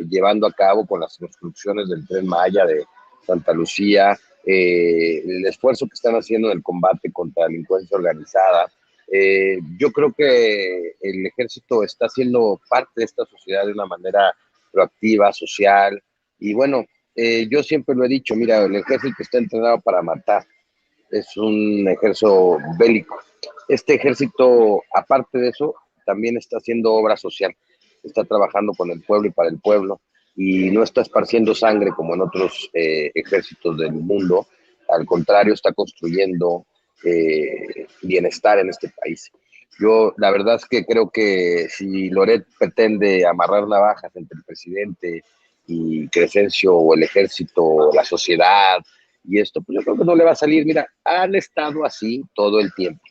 llevando a cabo con las construcciones del Tren Maya de Santa Lucía, el esfuerzo que están haciendo en el combate contra la delincuencia organizada. Yo creo que el ejército está siendo parte de esta sociedad de una manera proactiva, social, y bueno, yo siempre lo he dicho, mira, el ejército está entrenado para matar, es un ejército bélico. Este ejército, aparte de eso, también está haciendo obra social, está trabajando con el pueblo y para el pueblo, y no está esparciendo sangre como en otros ejércitos del mundo. Al contrario, está construyendo bienestar en este país. Yo la verdad es que creo que si Loret pretende amarrar navajas entre el presidente y Crescencio, o el ejército, o la sociedad, y esto, pues yo creo que no le va a salir. Mira, han estado así todo el tiempo.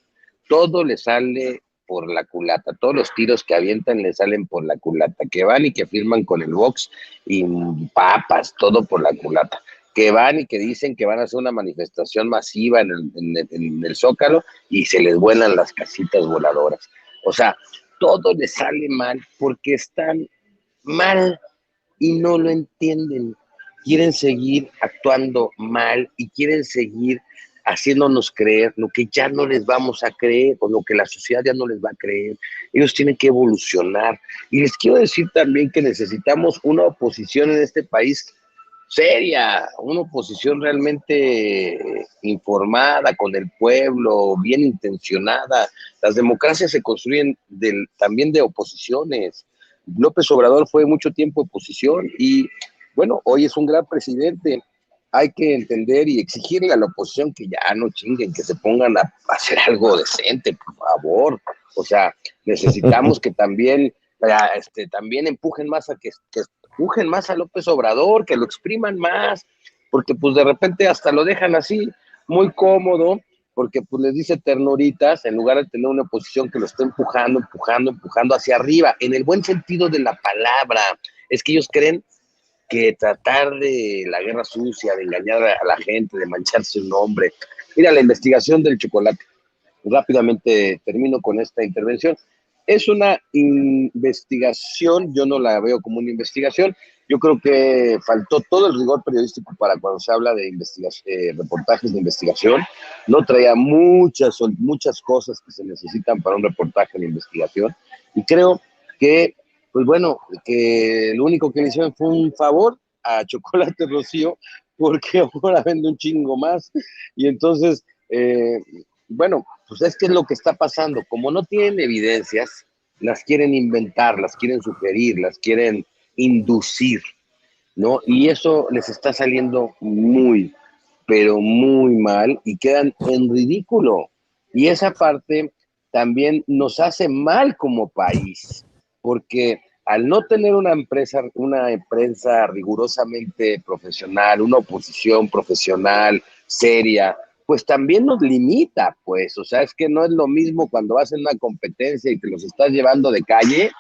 Todo le sale por la culata. Todos los tiros que avientan le salen por la culata. Que van y que firman con el Vox y papas, todo por la culata. Que van y que dicen que van a hacer una manifestación masiva en el Zócalo, y se les vuelan las casitas voladoras. O sea, todo les sale mal porque están mal y no lo entienden. Quieren seguir actuando mal y quieren seguir haciéndonos creer lo que ya no les vamos a creer, o lo que la sociedad ya no les va a creer. Ellos tienen que evolucionar. Y les quiero decir también que necesitamos una oposición en este país seria, una oposición realmente informada, con el pueblo, bien intencionada. Las democracias se construyen también de oposiciones. López Obrador fue mucho tiempo oposición, y bueno, hoy es un gran presidente, hay que entender y exigirle a la oposición que ya no chinguen, que se pongan a hacer algo decente, por favor. O sea, necesitamos que también, también empujen más que empujen más a López Obrador, que lo expriman más, porque pues de repente hasta lo dejan así, muy cómodo, porque pues les dice ternuritas, en lugar de tener una oposición que lo esté empujando hacia arriba, en el buen sentido de la palabra. Es que ellos creen que tratar de la guerra sucia, de engañar a la gente, de mancharse un nombre. Mira, la investigación del chocolate. Rápidamente termino con esta intervención. Es una investigación, yo no la veo como una investigación, yo creo que faltó todo el rigor periodístico para cuando se habla de reportajes de investigación, no traía muchas cosas que se necesitan para un reportaje de investigación, y creo que, pues bueno, que lo único que le hicieron fue un favor a Chocolate Rocío, porque ahora vende un chingo más, y entonces, bueno, pues es que es lo que está pasando. Como no tienen evidencias, las quieren inventar, las quieren sugerir, las quieren inducir, ¿no? Y eso les está saliendo muy, pero muy mal y quedan en ridículo. Y esa parte también nos hace mal como país, porque al no tener una prensa rigurosamente profesional, una oposición profesional, seria, pues también nos limita, pues, o sea, es que no es lo mismo cuando vas en una competencia y te los estás llevando de calle,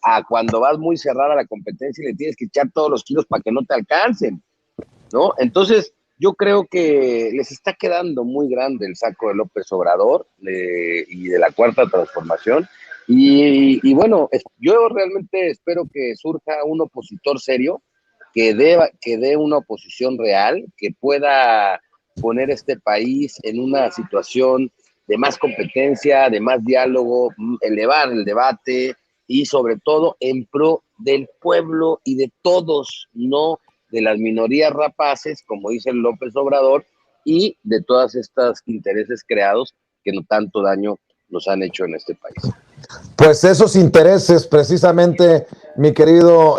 a cuando vas muy cerrada a la competencia y le tienes que echar todos los kilos para que no te alcancen, ¿no? Entonces, yo creo que les está quedando muy grande el saco de López Obrador y de la Cuarta Transformación. Y bueno, yo realmente espero que surja un opositor serio, que dé una oposición real, que pueda poner este país en una situación de más competencia, de más diálogo, elevar el debate y sobre todo en pro del pueblo y de todos, no de las minorías rapaces, como dice López Obrador, y de todas estas intereses creados que no tanto daño nos han hecho en este país. Pues esos intereses, precisamente, mi querido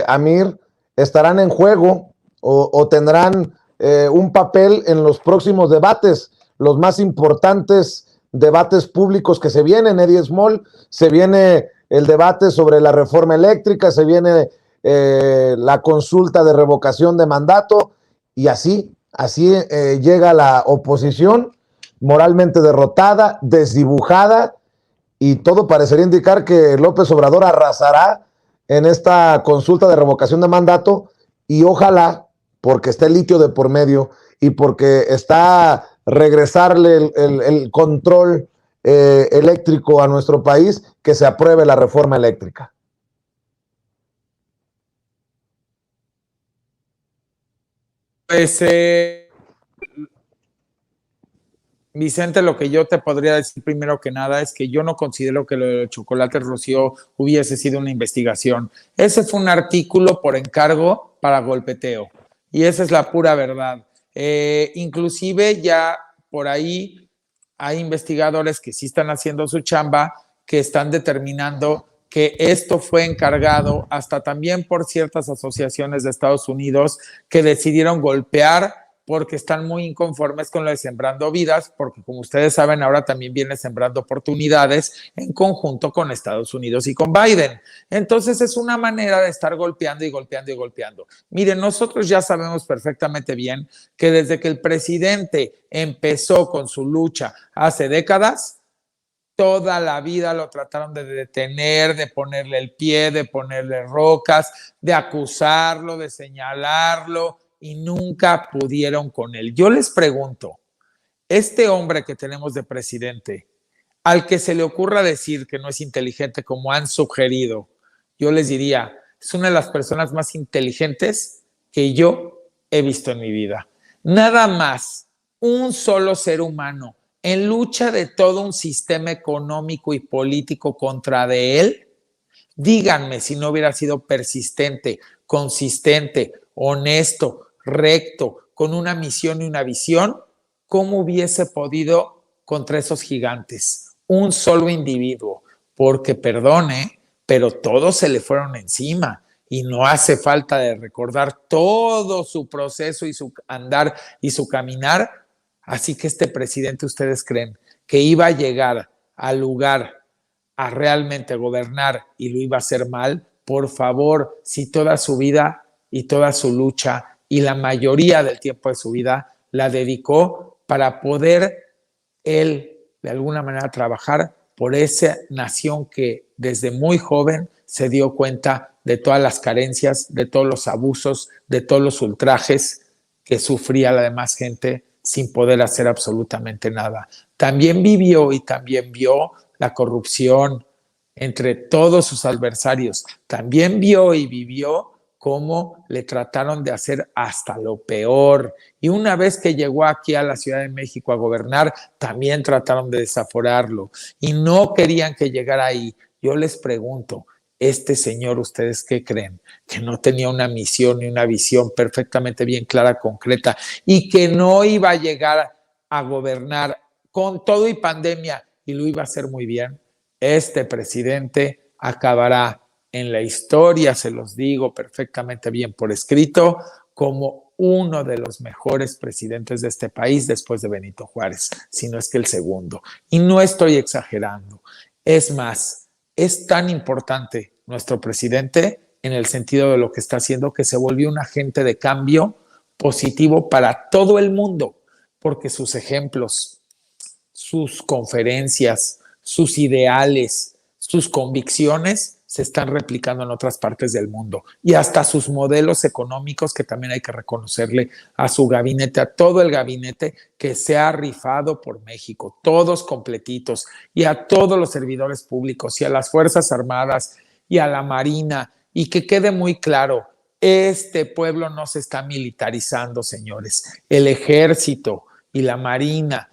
Amir, estarán en juego o tendrán un papel en los próximos debates, los más importantes debates públicos que se vienen, Eddie Small. Se viene el debate sobre la reforma eléctrica, se viene la consulta de revocación de mandato, y así llega la oposición moralmente derrotada, desdibujada, y todo parecería indicar que López Obrador arrasará en esta consulta de revocación de mandato, y ojalá, porque está el litio de por medio y porque está regresarle el control eléctrico a nuestro país, que se apruebe la reforma eléctrica. Pues, Vicente, lo que yo te podría decir primero que nada es que yo no considero que lo de Chocolate Rocío hubiese sido una investigación. Ese fue un artículo por encargo para golpeteo, y esa es la pura verdad. Inclusive ya por ahí hay investigadores que sí están haciendo su chamba, que están determinando que esto fue encargado hasta también por ciertas asociaciones de Estados Unidos que decidieron golpear porque están muy inconformes con lo de Sembrando Vidas, porque como ustedes saben, ahora también viene Sembrando Oportunidades en conjunto con Estados Unidos y con Biden. Entonces es una manera de estar golpeando y golpeando y golpeando. Miren, nosotros ya sabemos perfectamente bien que desde que el presidente empezó con su lucha hace décadas, toda la vida lo trataron de detener, de ponerle el pie, de ponerle rocas, de acusarlo, de señalarlo, y nunca pudieron con él. Yo les pregunto, este hombre que tenemos de presidente, al que se le ocurra decir que no es inteligente como han sugerido, yo les diría, es una de las personas más inteligentes que yo he visto en mi vida. Nada más, un solo ser humano en lucha de todo un sistema económico y político contra de él. Díganme si no hubiera sido persistente, consistente, honesto, recto, con una misión y una visión, ¿cómo hubiese podido contra esos gigantes? Un solo individuo, porque perdone, pero todos se le fueron encima. y no hace falta de recordar todo su proceso y su andar y su caminar. Así que este presidente, ¿ustedes creen que iba a llegar al lugar a realmente gobernar y lo iba a hacer mal? Por favor, si toda su vida y toda su lucha y la mayoría del tiempo de su vida la dedicó para poder él de alguna manera trabajar por esa nación que desde muy joven se dio cuenta de todas las carencias, de todos los abusos, de todos los ultrajes que sufría la demás gente sin poder hacer absolutamente nada. También vivió y también vio la corrupción entre todos sus adversarios. También vio y vivió cómo le trataron de hacer hasta lo peor. Y una vez que llegó aquí a la Ciudad de México a gobernar, también trataron de desaforarlo y no querían que llegara ahí. Yo les pregunto, este señor, ¿ustedes qué creen? Que no tenía una misión ni una visión perfectamente bien clara, concreta, y que no iba a llegar a gobernar con todo y pandemia y lo iba a hacer muy bien. Este presidente acabará en la historia, se los digo perfectamente bien por escrito, como uno de los mejores presidentes de este país después de Benito Juárez, si no es que el segundo. Y no estoy exagerando. Es más, es tan importante nuestro presidente en el sentido de lo que está haciendo que se volvió un agente de cambio positivo para todo el mundo, porque sus ejemplos, sus conferencias, sus ideales, sus convicciones se están replicando en otras partes del mundo y hasta sus modelos económicos, que también hay que reconocerle a su gabinete, a todo el gabinete que se ha rifado por México, todos completitos, y a todos los servidores públicos y a las Fuerzas Armadas y a la Marina, y que quede muy claro, este pueblo no se está militarizando, señores. El Ejército y la Marina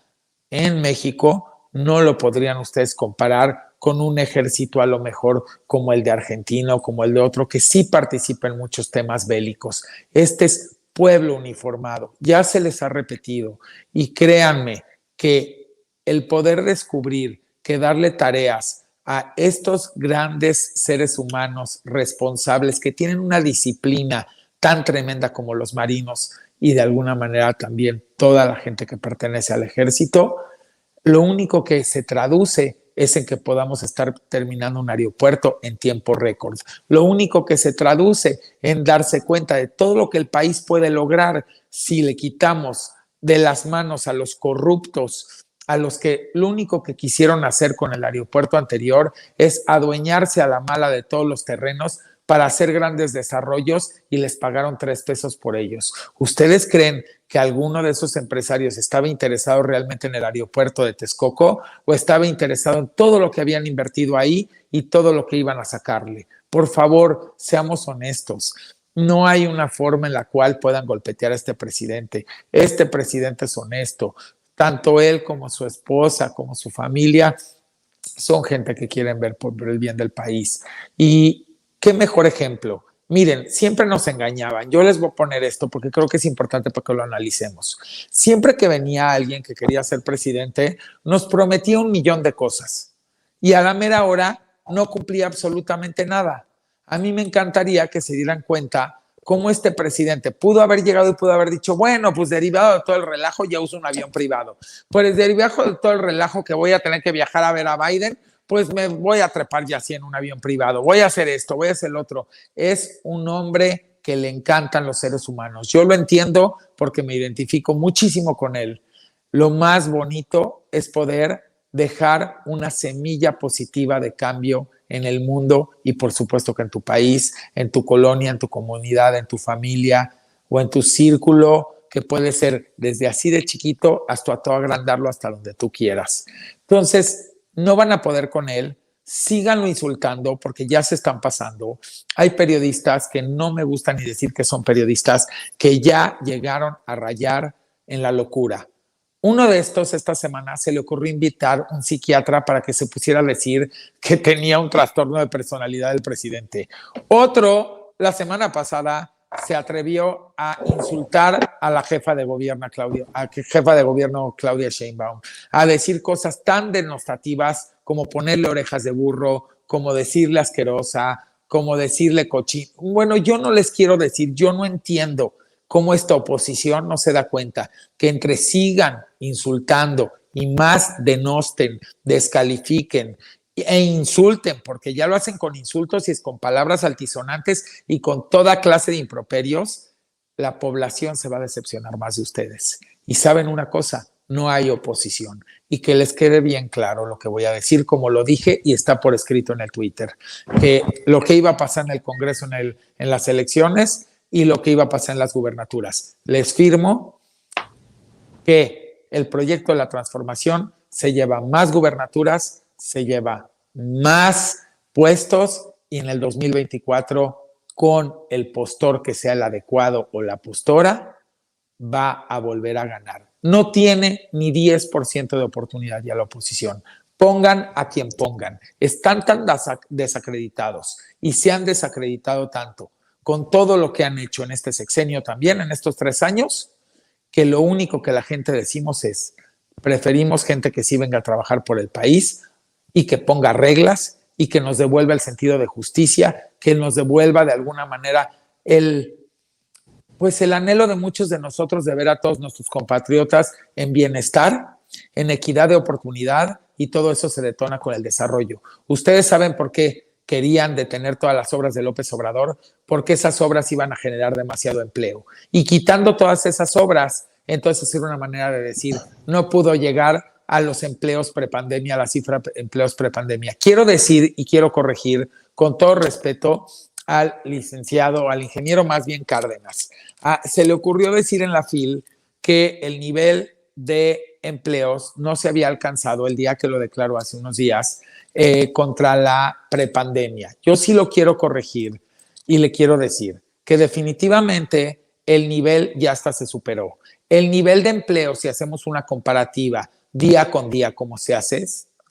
en México no lo podrían ustedes comparar con un ejército a lo mejor como el de Argentina o como el de otro que sí participa en muchos temas bélicos. Este es pueblo uniformado, ya se les ha repetido y créanme que el poder descubrir que darle tareas a estos grandes seres humanos responsables que tienen una disciplina tan tremenda como los marinos y de alguna manera también toda la gente que pertenece al ejército, lo único que se traduce es en que podamos estar terminando un aeropuerto en tiempo récord. Lo único que se traduce en darse cuenta de todo lo que el país puede lograr si le quitamos de las manos a los corruptos, a los que lo único que quisieron hacer con el aeropuerto anterior es adueñarse a la mala de todos los terrenos para hacer grandes desarrollos y les pagaron 3 pesos por ellos. ¿Ustedes creen que alguno de esos empresarios estaba interesado realmente en el aeropuerto de Texcoco o estaba interesado en todo lo que habían invertido ahí y todo lo que iban a sacarle? Por favor, seamos honestos. No hay una forma en la cual puedan golpetear a este presidente. Este presidente es honesto. Tanto él como su esposa, como su familia, son gente que quieren ver por el bien del país. Y qué mejor ejemplo. Miren, siempre nos engañaban. Yo les voy a poner esto porque creo que es importante para que lo analicemos. Siempre que venía alguien que quería ser presidente, nos prometía 1,000,000 de cosas y a la mera hora no cumplía absolutamente nada. A mí me encantaría que se dieran cuenta cómo este presidente pudo haber llegado y pudo haber dicho, bueno, pues derivado de todo el relajo ya uso un avión privado. Pues derivado de todo el relajo que voy a tener que viajar a ver a Biden, pues me voy a trepar ya así en un avión privado, voy a hacer esto, voy a hacer el otro. Es un hombre que le encantan los seres humanos. Yo lo entiendo porque me identifico muchísimo con él. Lo más bonito es poder dejar una semilla positiva de cambio en el mundo y por supuesto que en tu país, en tu colonia, en tu comunidad, en tu familia o en tu círculo, que puede ser desde así de chiquito hasta todo agrandarlo hasta donde tú quieras. Entonces, no van a poder con él, síganlo insultando porque ya se están pasando. Hay periodistas que no me gusta ni decir que son periodistas, que ya llegaron a rayar en la locura. Uno de estos, esta semana, se le ocurrió invitar a un psiquiatra para que se pusiera a decir que tenía un trastorno de personalidad del presidente. Otro, la semana pasada, se atrevió a insultar a la jefa de gobierno, Claudia Sheinbaum, a decir cosas tan denostativas como ponerle orejas de burro, como decirle asquerosa, como decirle cochino. Bueno, yo no les quiero decir, yo no entiendo cómo esta oposición no se da cuenta que entre sigan insultando y más denosten, descalifiquen e insulten, porque ya lo hacen con insultos y es con palabras altisonantes y con toda clase de improperios, la población se va a decepcionar más de ustedes. Y saben una cosa, no hay oposición. Y que les quede bien claro lo que voy a decir, como lo dije y está por escrito en el Twitter, que lo que iba a pasar en el Congreso en las elecciones y lo que iba a pasar en las gubernaturas. Les firmo que el proyecto de la transformación se lleva más gubernaturas, se lleva más puestos y en el 2024 con el postor que sea el adecuado o la postora va a volver a ganar. No tiene ni 10% de oportunidad ya la oposición. Pongan a quien pongan. Están tan desacreditados y se han desacreditado tanto con todo lo que han hecho en este sexenio también, en estos 3 años, que lo único que la gente decimos es, preferimos gente que sí venga a trabajar por el país y que ponga reglas y que nos devuelva el sentido de justicia, que nos devuelva de alguna manera el anhelo de muchos de nosotros de ver a todos nuestros compatriotas en bienestar, en equidad de oportunidad, y todo eso se detona con el desarrollo. Ustedes saben por qué querían detener todas las obras de López Obrador, porque esas obras iban a generar demasiado empleo. Y quitando todas esas obras, entonces era una manera de decir, no pudo llegar a los empleos prepandemia, a la cifra de empleos prepandemia. Quiero decir y quiero corregir con todo respeto al licenciado, al ingeniero más bien Cárdenas. Se le ocurrió decir en la FIL que el nivel de empleos no se había alcanzado el día que lo declaró hace unos días contra la prepandemia. Yo sí lo quiero corregir y le quiero decir que definitivamente el nivel ya hasta se superó. El nivel de empleo, si hacemos una comparativa día con día como se hace,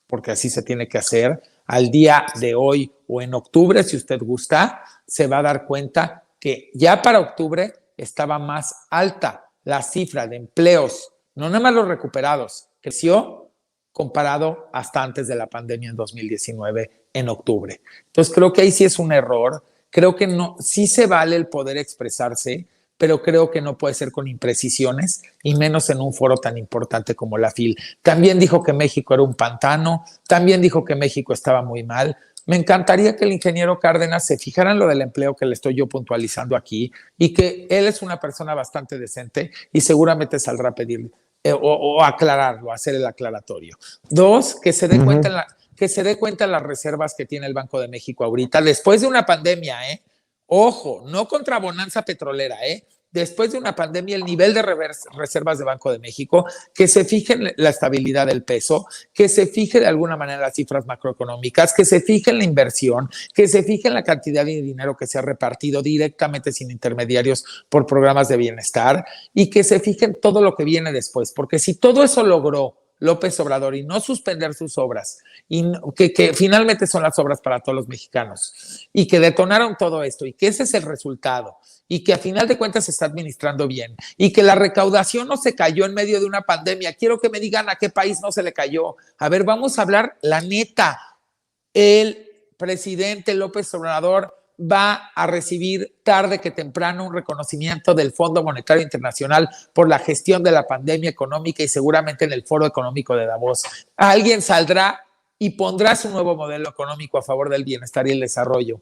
porque así se tiene que hacer, al día de hoy o en octubre, si usted gusta, se va a dar cuenta que ya para octubre estaba más alta la cifra de empleos, no nada más los recuperados, creció comparado hasta antes de la pandemia en 2019, en octubre. Entonces creo que ahí sí es un error, creo que no, sí se vale el poder expresarse, pero creo que no puede ser con imprecisiones y menos en un foro tan importante como la FIL. También dijo que México era un pantano, también dijo que México estaba muy mal. Me encantaría que el ingeniero Cárdenas se fijara en lo del empleo que le estoy yo puntualizando aquí y que él es una persona bastante decente y seguramente saldrá a pedir o aclararlo, hacer el aclaratorio. 2, que se dé cuenta que se dé cuenta de las reservas que tiene el Banco de México ahorita, después de una pandemia, Ojo, no contra bonanza petrolera, después de una pandemia, el nivel de reservas de Banco de México, que se fije en la estabilidad del peso, que se fije de alguna manera las cifras macroeconómicas, que se fije en la inversión, que se fije en la cantidad de dinero que se ha repartido directamente sin intermediarios por programas de bienestar y que se fije en todo lo que viene después, porque si todo eso logró López Obrador y no suspender sus obras, y que finalmente son las obras para todos los mexicanos, y que detonaron todo esto, y que ese es el resultado, y que a final de cuentas se está administrando bien, y que la recaudación no se cayó en medio de una pandemia. Quiero que me digan a qué país no se le cayó. A ver, vamos a hablar la neta. El presidente López Obrador va a recibir tarde que temprano un reconocimiento del Fondo Monetario Internacional por la gestión de la pandemia económica y seguramente en el Foro Económico de Davos. Alguien saldrá y pondrá su nuevo modelo económico a favor del bienestar y el desarrollo.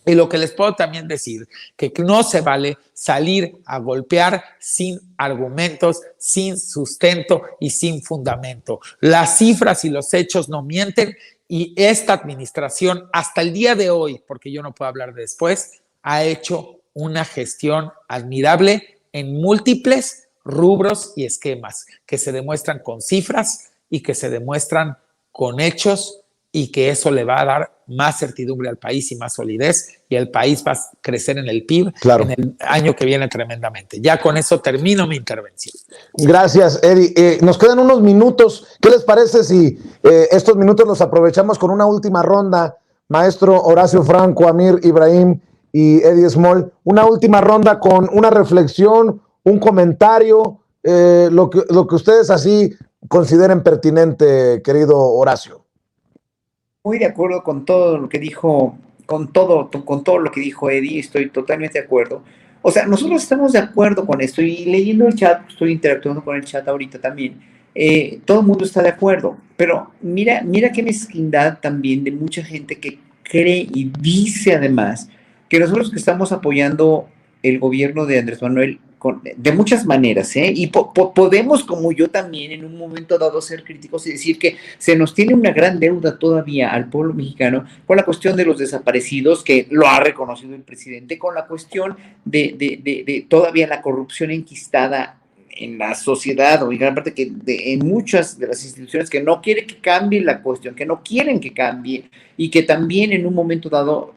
Y lo que les puedo también decir, que no se vale salir a golpear sin argumentos, sin sustento y sin fundamento. Las cifras y los hechos no mienten y esta administración hasta el día de hoy, porque yo no puedo hablar de después, ha hecho una gestión admirable en múltiples rubros y esquemas que se demuestran con cifras y que se demuestran con hechos y que eso le va a dar más certidumbre al país y más solidez y el país va a crecer en el PIB en el año que viene tremendamente. Ya con eso termino mi intervención. Gracias, Eddie. Nos quedan unos minutos. ¿Qué les parece si estos minutos los aprovechamos con una última ronda? Maestro Horacio Franco, Amir Ibrahim y Eddie Small, una última ronda con una reflexión, un comentario, lo que ustedes así consideren pertinente, querido Horacio. Muy de acuerdo con todo lo que dijo con todo lo que dijo Eddie, estoy totalmente de acuerdo. O sea, nosotros estamos de acuerdo con esto y leyendo el chat, estoy interactuando con el chat ahorita también. Todo el mundo está de acuerdo, pero mira qué mezquindad también de mucha gente que cree y dice además que nosotros que estamos apoyando el gobierno de Andrés Manuel de muchas maneras, ¿eh? Y podemos, como yo también, en un momento dado ser críticos y decir que se nos tiene una gran deuda todavía al pueblo mexicano con la cuestión de los desaparecidos, que lo ha reconocido el presidente, con la cuestión de todavía la corrupción enquistada en la sociedad, o en gran parte en muchas de las instituciones que no quieren que cambie la cuestión, que no quieren que cambie, y que también en un momento dado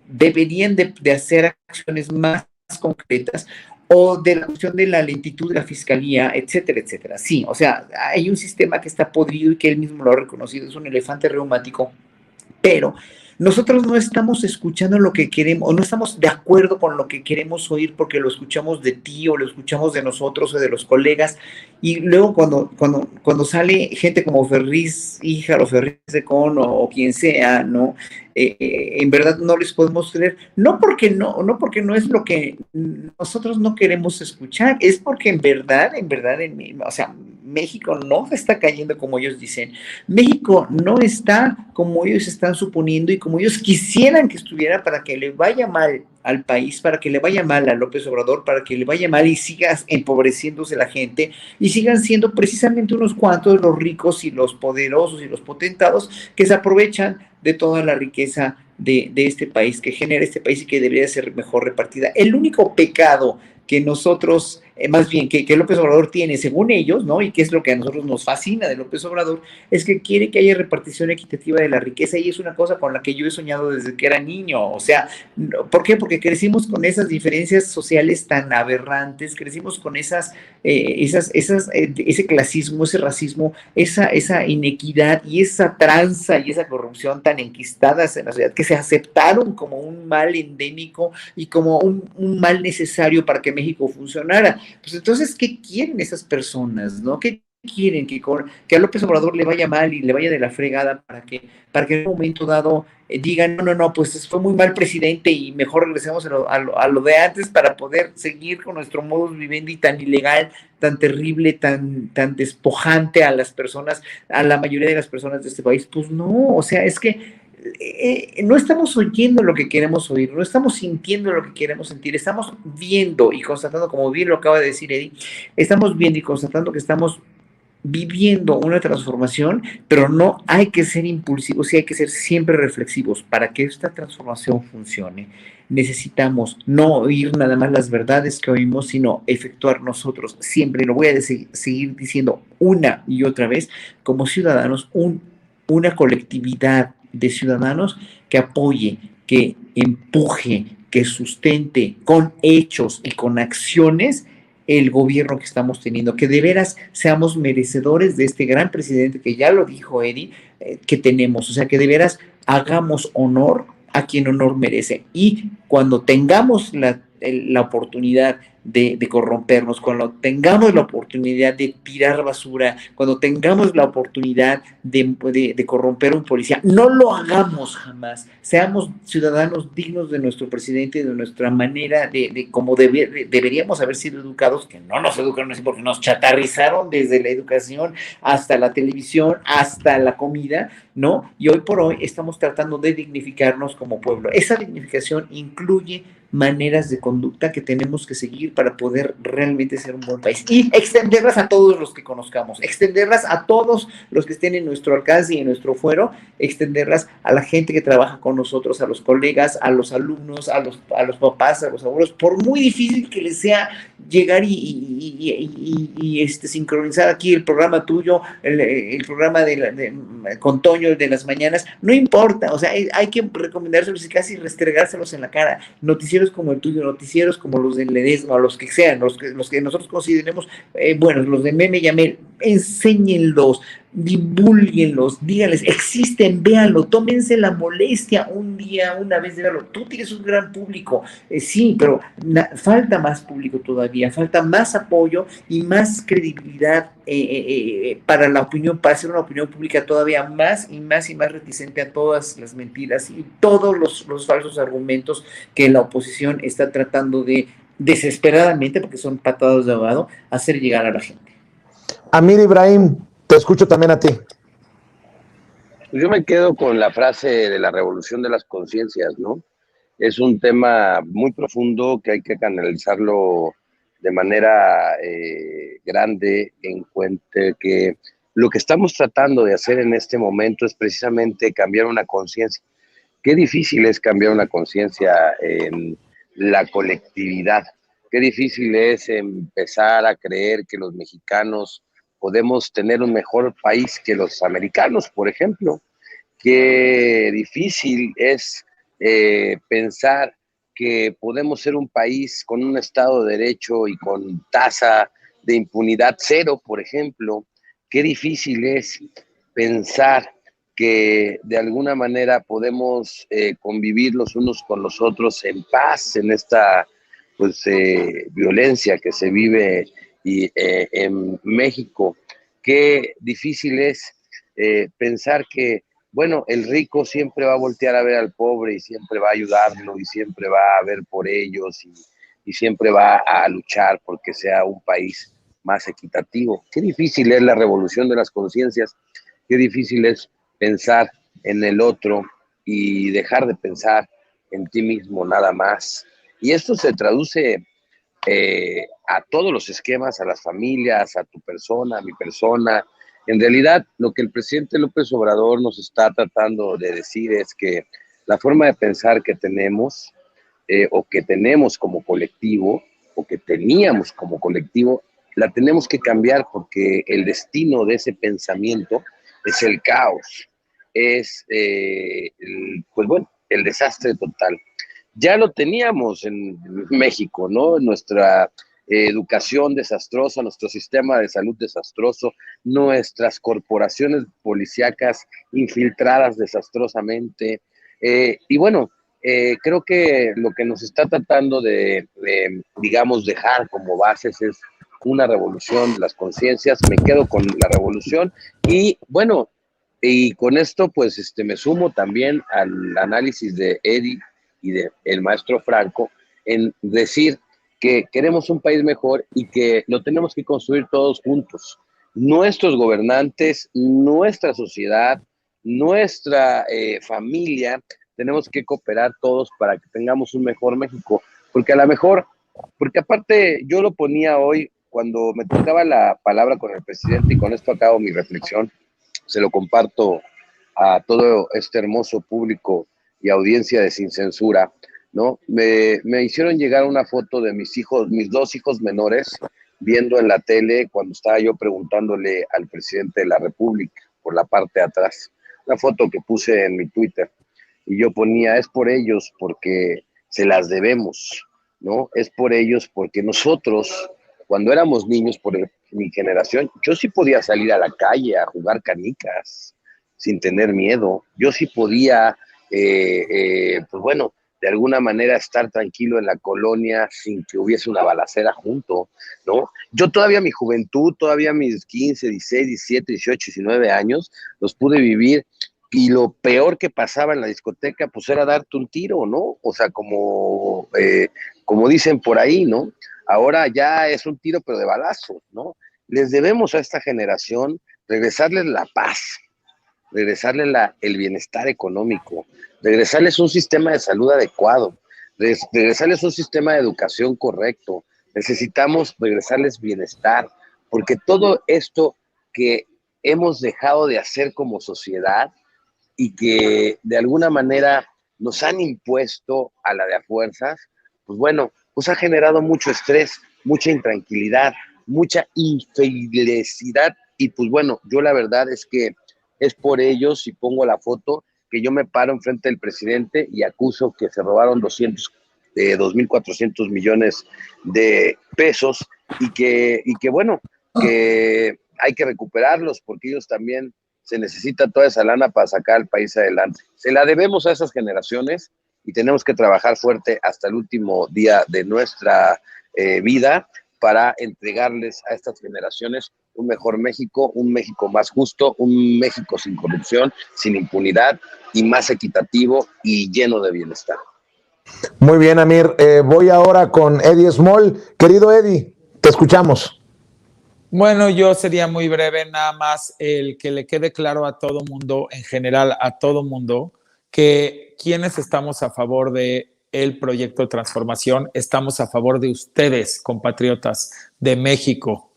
deberían de hacer acciones más concretas, o de la cuestión de la lentitud de la fiscalía, etcétera, etcétera. Sí, o sea, hay un sistema que está podrido y que él mismo lo ha reconocido, es un elefante reumático, pero nosotros no estamos escuchando lo que queremos, o no estamos de acuerdo con lo que queremos oír porque lo escuchamos de ti, o lo escuchamos de nosotros, o de los colegas, y luego cuando sale gente como Ferriz Híjar, o Ferriz de Con, o quien sea, ¿no? En verdad no les podemos creer, no porque no es lo que nosotros no queremos escuchar, es porque en verdad, o sea, México no está cayendo como ellos dicen, México no está como ellos están suponiendo y como ellos quisieran que estuviera, para que le vaya mal al país, para que le vaya mal a López Obrador, para que le vaya mal y siga empobreciéndose la gente y sigan siendo precisamente unos cuantos los ricos y los poderosos y los potentados que se aprovechan de toda la riqueza de este país, que genera este país y que debería ser mejor repartida. El único pecado que nosotros, más bien que López Obrador tiene, según ellos, ¿no? Y que es lo que a nosotros nos fascina de López Obrador, es que quiere que haya repartición equitativa de la riqueza, y es una cosa con la que yo he soñado desde que era niño. O sea, ¿por qué? Porque crecimos con esas diferencias sociales tan aberrantes, crecimos con ese clasismo, ese racismo, esa inequidad y esa tranza y esa corrupción tan enquistadas en la sociedad, que se aceptaron como un mal endémico y como un mal necesario para que México funcionara. Pues entonces, ¿qué quieren esas personas, no? ¿Qué quieren? Que a López Obrador le vaya mal y le vaya de la fregada para que en un momento dado digan, no, pues fue muy mal presidente y mejor regresemos a lo de antes para poder seguir con nuestro modus vivendi tan ilegal, tan terrible, tan despojante a las personas, a la mayoría de las personas de este país? Pues no, o sea, es que no estamos oyendo lo que queremos oír, no estamos sintiendo lo que queremos sentir, estamos viendo y constatando, como bien lo acaba de decir Eddie, estamos viendo y constatando que estamos viviendo una transformación, pero no hay que ser impulsivos y hay que ser siempre reflexivos. Para que esta transformación funcione, necesitamos no oír nada más las verdades que oímos, sino efectuar nosotros siempre, y lo voy a seguir diciendo una y otra vez, como ciudadanos, una colectividad de ciudadanos que apoye, que empuje, que sustente con hechos y con acciones el gobierno que estamos teniendo, que de veras seamos merecedores de este gran presidente, que ya lo dijo Eddie, que tenemos, o sea, que de veras hagamos honor a quien honor merece. Y cuando tengamos la oportunidad de corrompernos, cuando tengamos la oportunidad de tirar basura, cuando tengamos la oportunidad de corromper a un policía, no lo hagamos jamás. Seamos ciudadanos dignos de nuestro presidente y de nuestra manera de cómo deberíamos haber sido educados, que no nos educaron así porque nos chatarrizaron desde la educación hasta la televisión, hasta la comida, ¿no? Y hoy por hoy estamos tratando de dignificarnos como pueblo. Esa dignificación incluye maneras de conducta que tenemos que seguir para poder realmente ser un buen país y extenderlas a todos los que conozcamos, extenderlas a todos los que estén en nuestro alcance y en nuestro fuero, extenderlas a la gente que trabaja con nosotros, a los colegas, a los alumnos, a los papás, a los abuelos, por muy difícil que les sea llegar y sincronizar aquí el programa tuyo, el programa con Toño de las mañanas, no importa, o sea, hay que recomendárselos y casi restregárselos en la cara. Noticieros como el tuyo, noticieros como los de Ledesma, los que sean, los que nosotros consideremos buenos, los de Meme y Amel, enséñenlos, divúlguenlos, díganles, existen, véanlo, tómense la molestia un día, una vez de verlo. Tú tienes un gran público, sí, pero falta más público todavía, falta más apoyo y más credibilidad para la opinión, para hacer una opinión pública todavía más y más y más reticente a todas las mentiras y todos los falsos argumentos que la oposición está tratando de desesperadamente, porque son patadas de ahogado, hacer llegar a la gente. Amir Ibrahim, te escucho también a ti. Yo me quedo con la frase de la revolución de las conciencias, ¿no? Es un tema muy profundo que hay que canalizarlo de manera grande, en cuenta que lo que estamos tratando de hacer en este momento es precisamente cambiar una conciencia. Qué difícil es cambiar una conciencia en la colectividad. Qué difícil es empezar a creer que los mexicanos podemos tener un mejor país que los americanos, por ejemplo. Qué difícil es pensar que podemos ser un país con un Estado de Derecho y con tasa de impunidad cero, por ejemplo. Qué difícil es pensar que de alguna manera podemos convivir los unos con los otros en paz en esta pues, violencia que se vive en México. Qué difícil es pensar que, bueno, el rico siempre va a voltear a ver al pobre y siempre va a ayudarlo y siempre va a ver por ellos y siempre va a luchar porque sea un país más equitativo. Qué difícil es la revolución de las conciencias, qué difícil es pensar en el otro y dejar de pensar en ti mismo nada más. Y esto se traduce a todos los esquemas, a las familias, a tu persona, a mi persona. En realidad, lo que el presidente López Obrador nos está tratando de decir es que la forma de pensar que tenemos, o que tenemos como colectivo, o que teníamos como colectivo, la tenemos que cambiar porque el destino de ese pensamiento es el caos, es, pues bueno, el desastre total. Ya lo teníamos en México, ¿no? Nuestra educación desastrosa, nuestro sistema de salud desastroso, nuestras corporaciones policíacas infiltradas desastrosamente. Y bueno, creo que lo que nos está tratando digamos, dejar como bases es una revolución de las conciencias. Me quedo con la revolución y bueno, y con esto pues me sumo también al análisis de Eddie y del maestro Franco en decir que queremos un país mejor y que lo tenemos que construir todos juntos. Nuestros gobernantes, nuestra sociedad, nuestra familia, tenemos que cooperar todos para que tengamos un mejor México. Porque a lo mejor, porque aparte yo lo ponía hoy cuando me tocaba la palabra con el presidente y con esto acabo mi reflexión, se lo comparto a todo este hermoso público y audiencia de Sin Censura, ¿no? Me hicieron llegar una foto de mis hijos, mis dos hijos menores, viendo en la tele cuando estaba yo preguntándole al presidente de la República por la parte de atrás. Una foto que puse en mi Twitter y yo ponía, es por ellos porque se las debemos, ¿no? Es por ellos porque nosotros, cuando éramos niños, mi generación, yo sí podía salir a la calle a jugar canicas sin tener miedo. Yo sí podía, pues bueno, de alguna manera estar tranquilo en la colonia sin que hubiese una balacera junto, ¿no? Yo todavía mi juventud, todavía mis 15, 16, 17, 18, 19 años, los pude vivir y lo peor que pasaba en la discoteca, pues era darte un tiro, ¿no? O sea, como dicen por ahí, ¿no? Ahora ya es un tiro, pero de balazo, ¿no? Les debemos a esta generación regresarles la paz, regresarles el bienestar económico, regresarles un sistema de salud adecuado, regresarles un sistema de educación correcto. Necesitamos regresarles bienestar, porque todo esto que hemos dejado de hacer como sociedad y que de alguna manera nos han impuesto a la de a fuerzas, pues bueno, pues ha generado mucho estrés, mucha intranquilidad, mucha infelicidad y pues bueno, yo la verdad es que es por ellos, si pongo la foto, que yo me paro enfrente del presidente y acuso que se robaron 2.400 millones de pesos y que bueno, que hay que recuperarlos porque ellos también se necesita toda esa lana para sacar al país adelante. Se la debemos a esas generaciones y tenemos que trabajar fuerte hasta el último día de nuestra vida para entregarles a estas generaciones un mejor México, un México más justo, un México sin corrupción, sin impunidad y más equitativo y lleno de bienestar. Muy bien, Amir. Voy ahora con Eddie Small. Querido Eddie, te escuchamos. Bueno, yo sería muy breve, nada más el que le quede claro a todo mundo, en general a todo mundo, que quienes estamos a favor de el proyecto de transformación, estamos a favor de ustedes, compatriotas de México,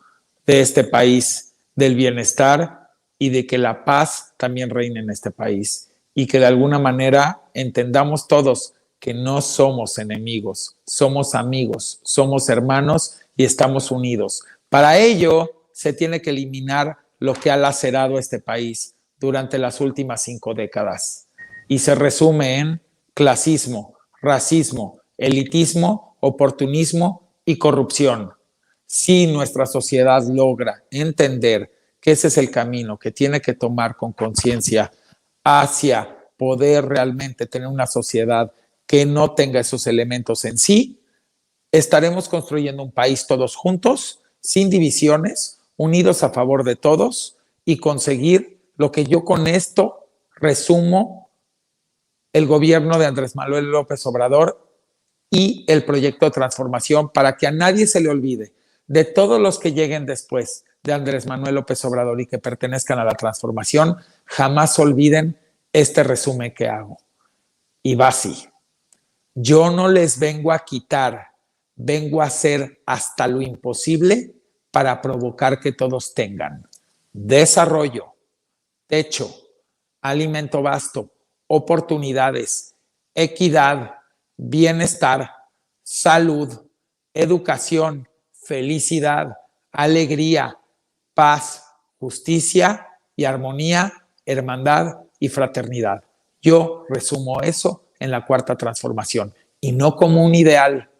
de este país, del bienestar y de que la paz también reine en este país y que de alguna manera entendamos todos que no somos enemigos, somos amigos, somos hermanos y estamos unidos. Para ello se tiene que eliminar lo que ha lacerado este país durante las últimas 5 décadas y se resume en clasismo, racismo, elitismo, oportunismo y corrupción. Si nuestra sociedad logra entender que ese es el camino que tiene que tomar con conciencia hacia poder realmente tener una sociedad que no tenga esos elementos en sí, estaremos construyendo un país todos juntos, sin divisiones, unidos a favor de todos y conseguir lo que yo con esto resumo el gobierno de Andrés Manuel López Obrador y el proyecto de transformación para que a nadie se le olvide de todos los que lleguen después de Andrés Manuel López Obrador y que pertenezcan a la transformación, jamás olviden este resumen que hago. Y va así. Yo no les vengo a quitar, vengo a hacer hasta lo imposible para provocar que todos tengan desarrollo, techo, alimento vasto, oportunidades, equidad, bienestar, salud, educación, felicidad, alegría, paz, justicia y armonía, hermandad y fraternidad. Yo resumo eso en la cuarta transformación y no como un ideal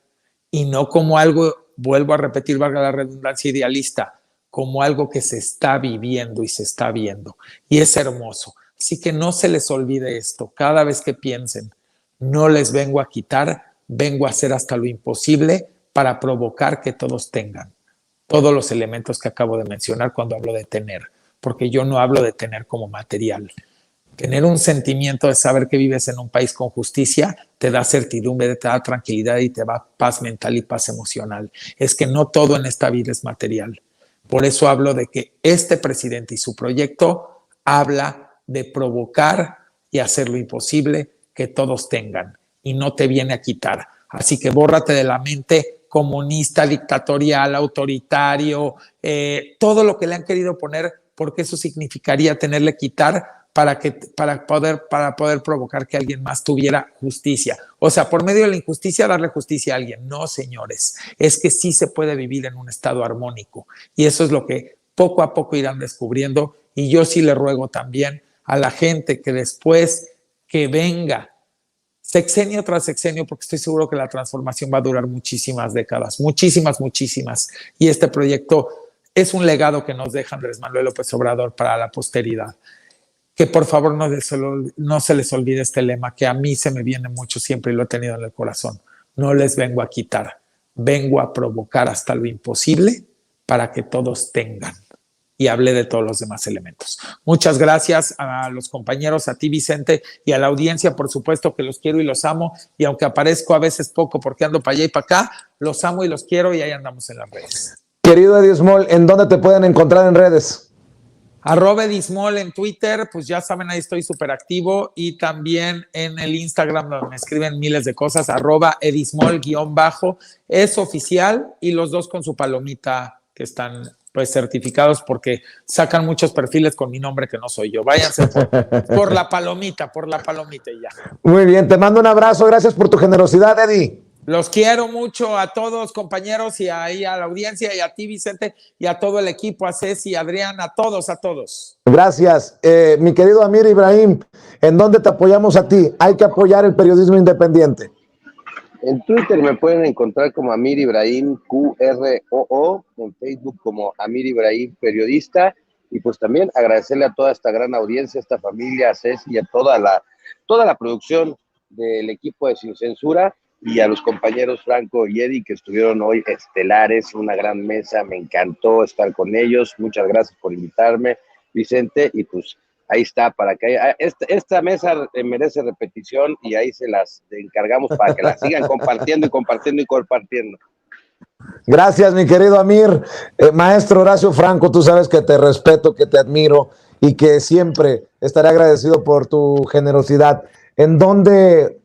y no como algo, vuelvo a repetir, valga la redundancia, idealista, como algo que se está viviendo y se está viendo y es hermoso. Así que no se les olvide esto, cada vez que piensen, no les vengo a quitar, vengo a hacer hasta lo imposible para provocar que todos tengan todos los elementos que acabo de mencionar cuando hablo de tener, porque yo no hablo de tener como material. Tener un sentimiento de saber que vives en un país con justicia te da certidumbre, te da tranquilidad y te da paz mental y paz emocional. Es que no todo en esta vida es material. Por eso hablo de que este presidente y su proyecto habla de provocar y hacer lo imposible que todos tengan y no te viene a quitar. Así que bórrate de la mente comunista, dictatorial, autoritario, todo lo que le han querido poner, porque eso significaría tenerle quitar para poder provocar que alguien más tuviera justicia. O sea, por medio de la injusticia, darle justicia a alguien. No, señores, es que sí se puede vivir en un estado armónico y eso es lo que poco a poco irán descubriendo y yo sí le ruego también a la gente que después que venga sexenio tras sexenio, porque estoy seguro que la transformación va a durar muchísimas décadas, muchísimas, muchísimas. Y este proyecto es un legado que nos deja Andrés Manuel López Obrador para la posteridad. Que por favor no se les olvide este lema, que a mí se me viene mucho siempre y lo he tenido en el corazón. No les vengo a quitar, vengo a provocar hasta lo imposible para que todos tengan. Y hablé de todos los demás elementos. Muchas gracias a los compañeros, a ti Vicente y a la audiencia, por supuesto que los quiero y los amo y aunque aparezco a veces poco porque ando para allá y para acá, los amo y los quiero y ahí andamos en las redes. Querido Eddie Small, ¿en dónde te pueden encontrar en redes? @edismol en Twitter, pues ya saben, ahí estoy súper activo y también en el Instagram donde me escriben miles de cosas, @edismol_ es oficial y los dos con su palomita que están pues certificados porque sacan muchos perfiles con mi nombre que no soy yo. Váyanse por la palomita y ya. Muy bien, te mando un abrazo, gracias por tu generosidad, Eddie. Los quiero mucho a todos, compañeros, y ahí a la audiencia, y a ti, Vicente, y a todo el equipo, a Ceci, a Adrián, a todos. Gracias. Mi querido Amir Ibrahim, ¿en dónde te apoyamos a ti? Hay que apoyar el periodismo independiente. En Twitter me pueden encontrar como Amir Ibrahim QROO, en Facebook como Amir Ibrahim Periodista y pues también agradecerle a toda esta gran audiencia, a esta familia, a Ceci y a toda la producción del equipo de Sin Censura, y a los compañeros Franco y Eddie que estuvieron hoy estelares, una gran mesa, me encantó estar con ellos, muchas gracias por invitarme, Vicente, y pues ahí está, para que esta mesa merece repetición y ahí se las encargamos para que la sigan compartiendo y compartiendo y compartiendo. Gracias, mi querido Amir. Maestro Horacio Franco, tú sabes que te respeto, que te admiro y que siempre estaré agradecido por tu generosidad. ¿En dónde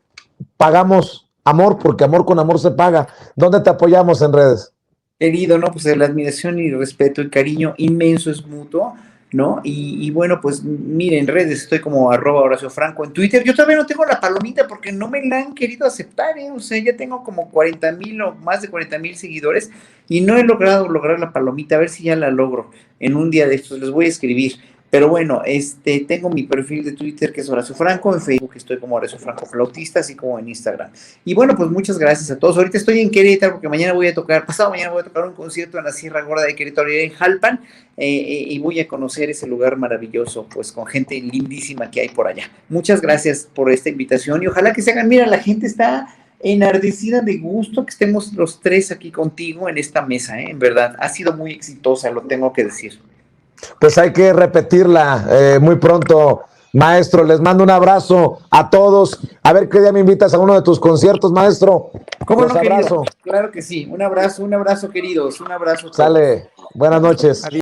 pagamos amor? Porque amor con amor se paga. ¿Dónde te apoyamos en redes? Querido, ¿no? Pues la admiración y el respeto, el cariño inmenso es mutuo, ¿no? Y bueno, pues miren, en redes estoy como @Horacio Franco, en Twitter. Yo todavía no tengo la palomita porque no me la han querido aceptar, ¿eh? O sea, ya tengo como 40,000 o más de 40,000 seguidores y no he lograr la palomita. A ver si ya la logro en un día de estos. Les voy a escribir. Pero bueno, tengo mi perfil de Twitter que es Horacio Franco, en Facebook estoy como Horacio Franco Flautista, así como en Instagram. Y bueno, pues muchas gracias a todos. Ahorita estoy en Querétaro porque pasado mañana voy a tocar un concierto en la Sierra Gorda de Querétaro y en Jalpan, y voy a conocer ese lugar maravilloso, pues con gente lindísima que hay por allá. Muchas gracias por esta invitación y ojalá que se hagan. Mira, la gente está enardecida de gusto que estemos los tres aquí contigo en esta mesa, ¿eh? En verdad, ha sido muy exitosa, lo tengo que decir. Pues hay que repetirla muy pronto, maestro. Les mando un abrazo a todos. A ver qué día me invitas a uno de tus conciertos, maestro. ¿Cómo Los no, querido? abrazo. Claro que sí. Un abrazo, queridos. Un abrazo. Sale. Buenas noches. Adiós.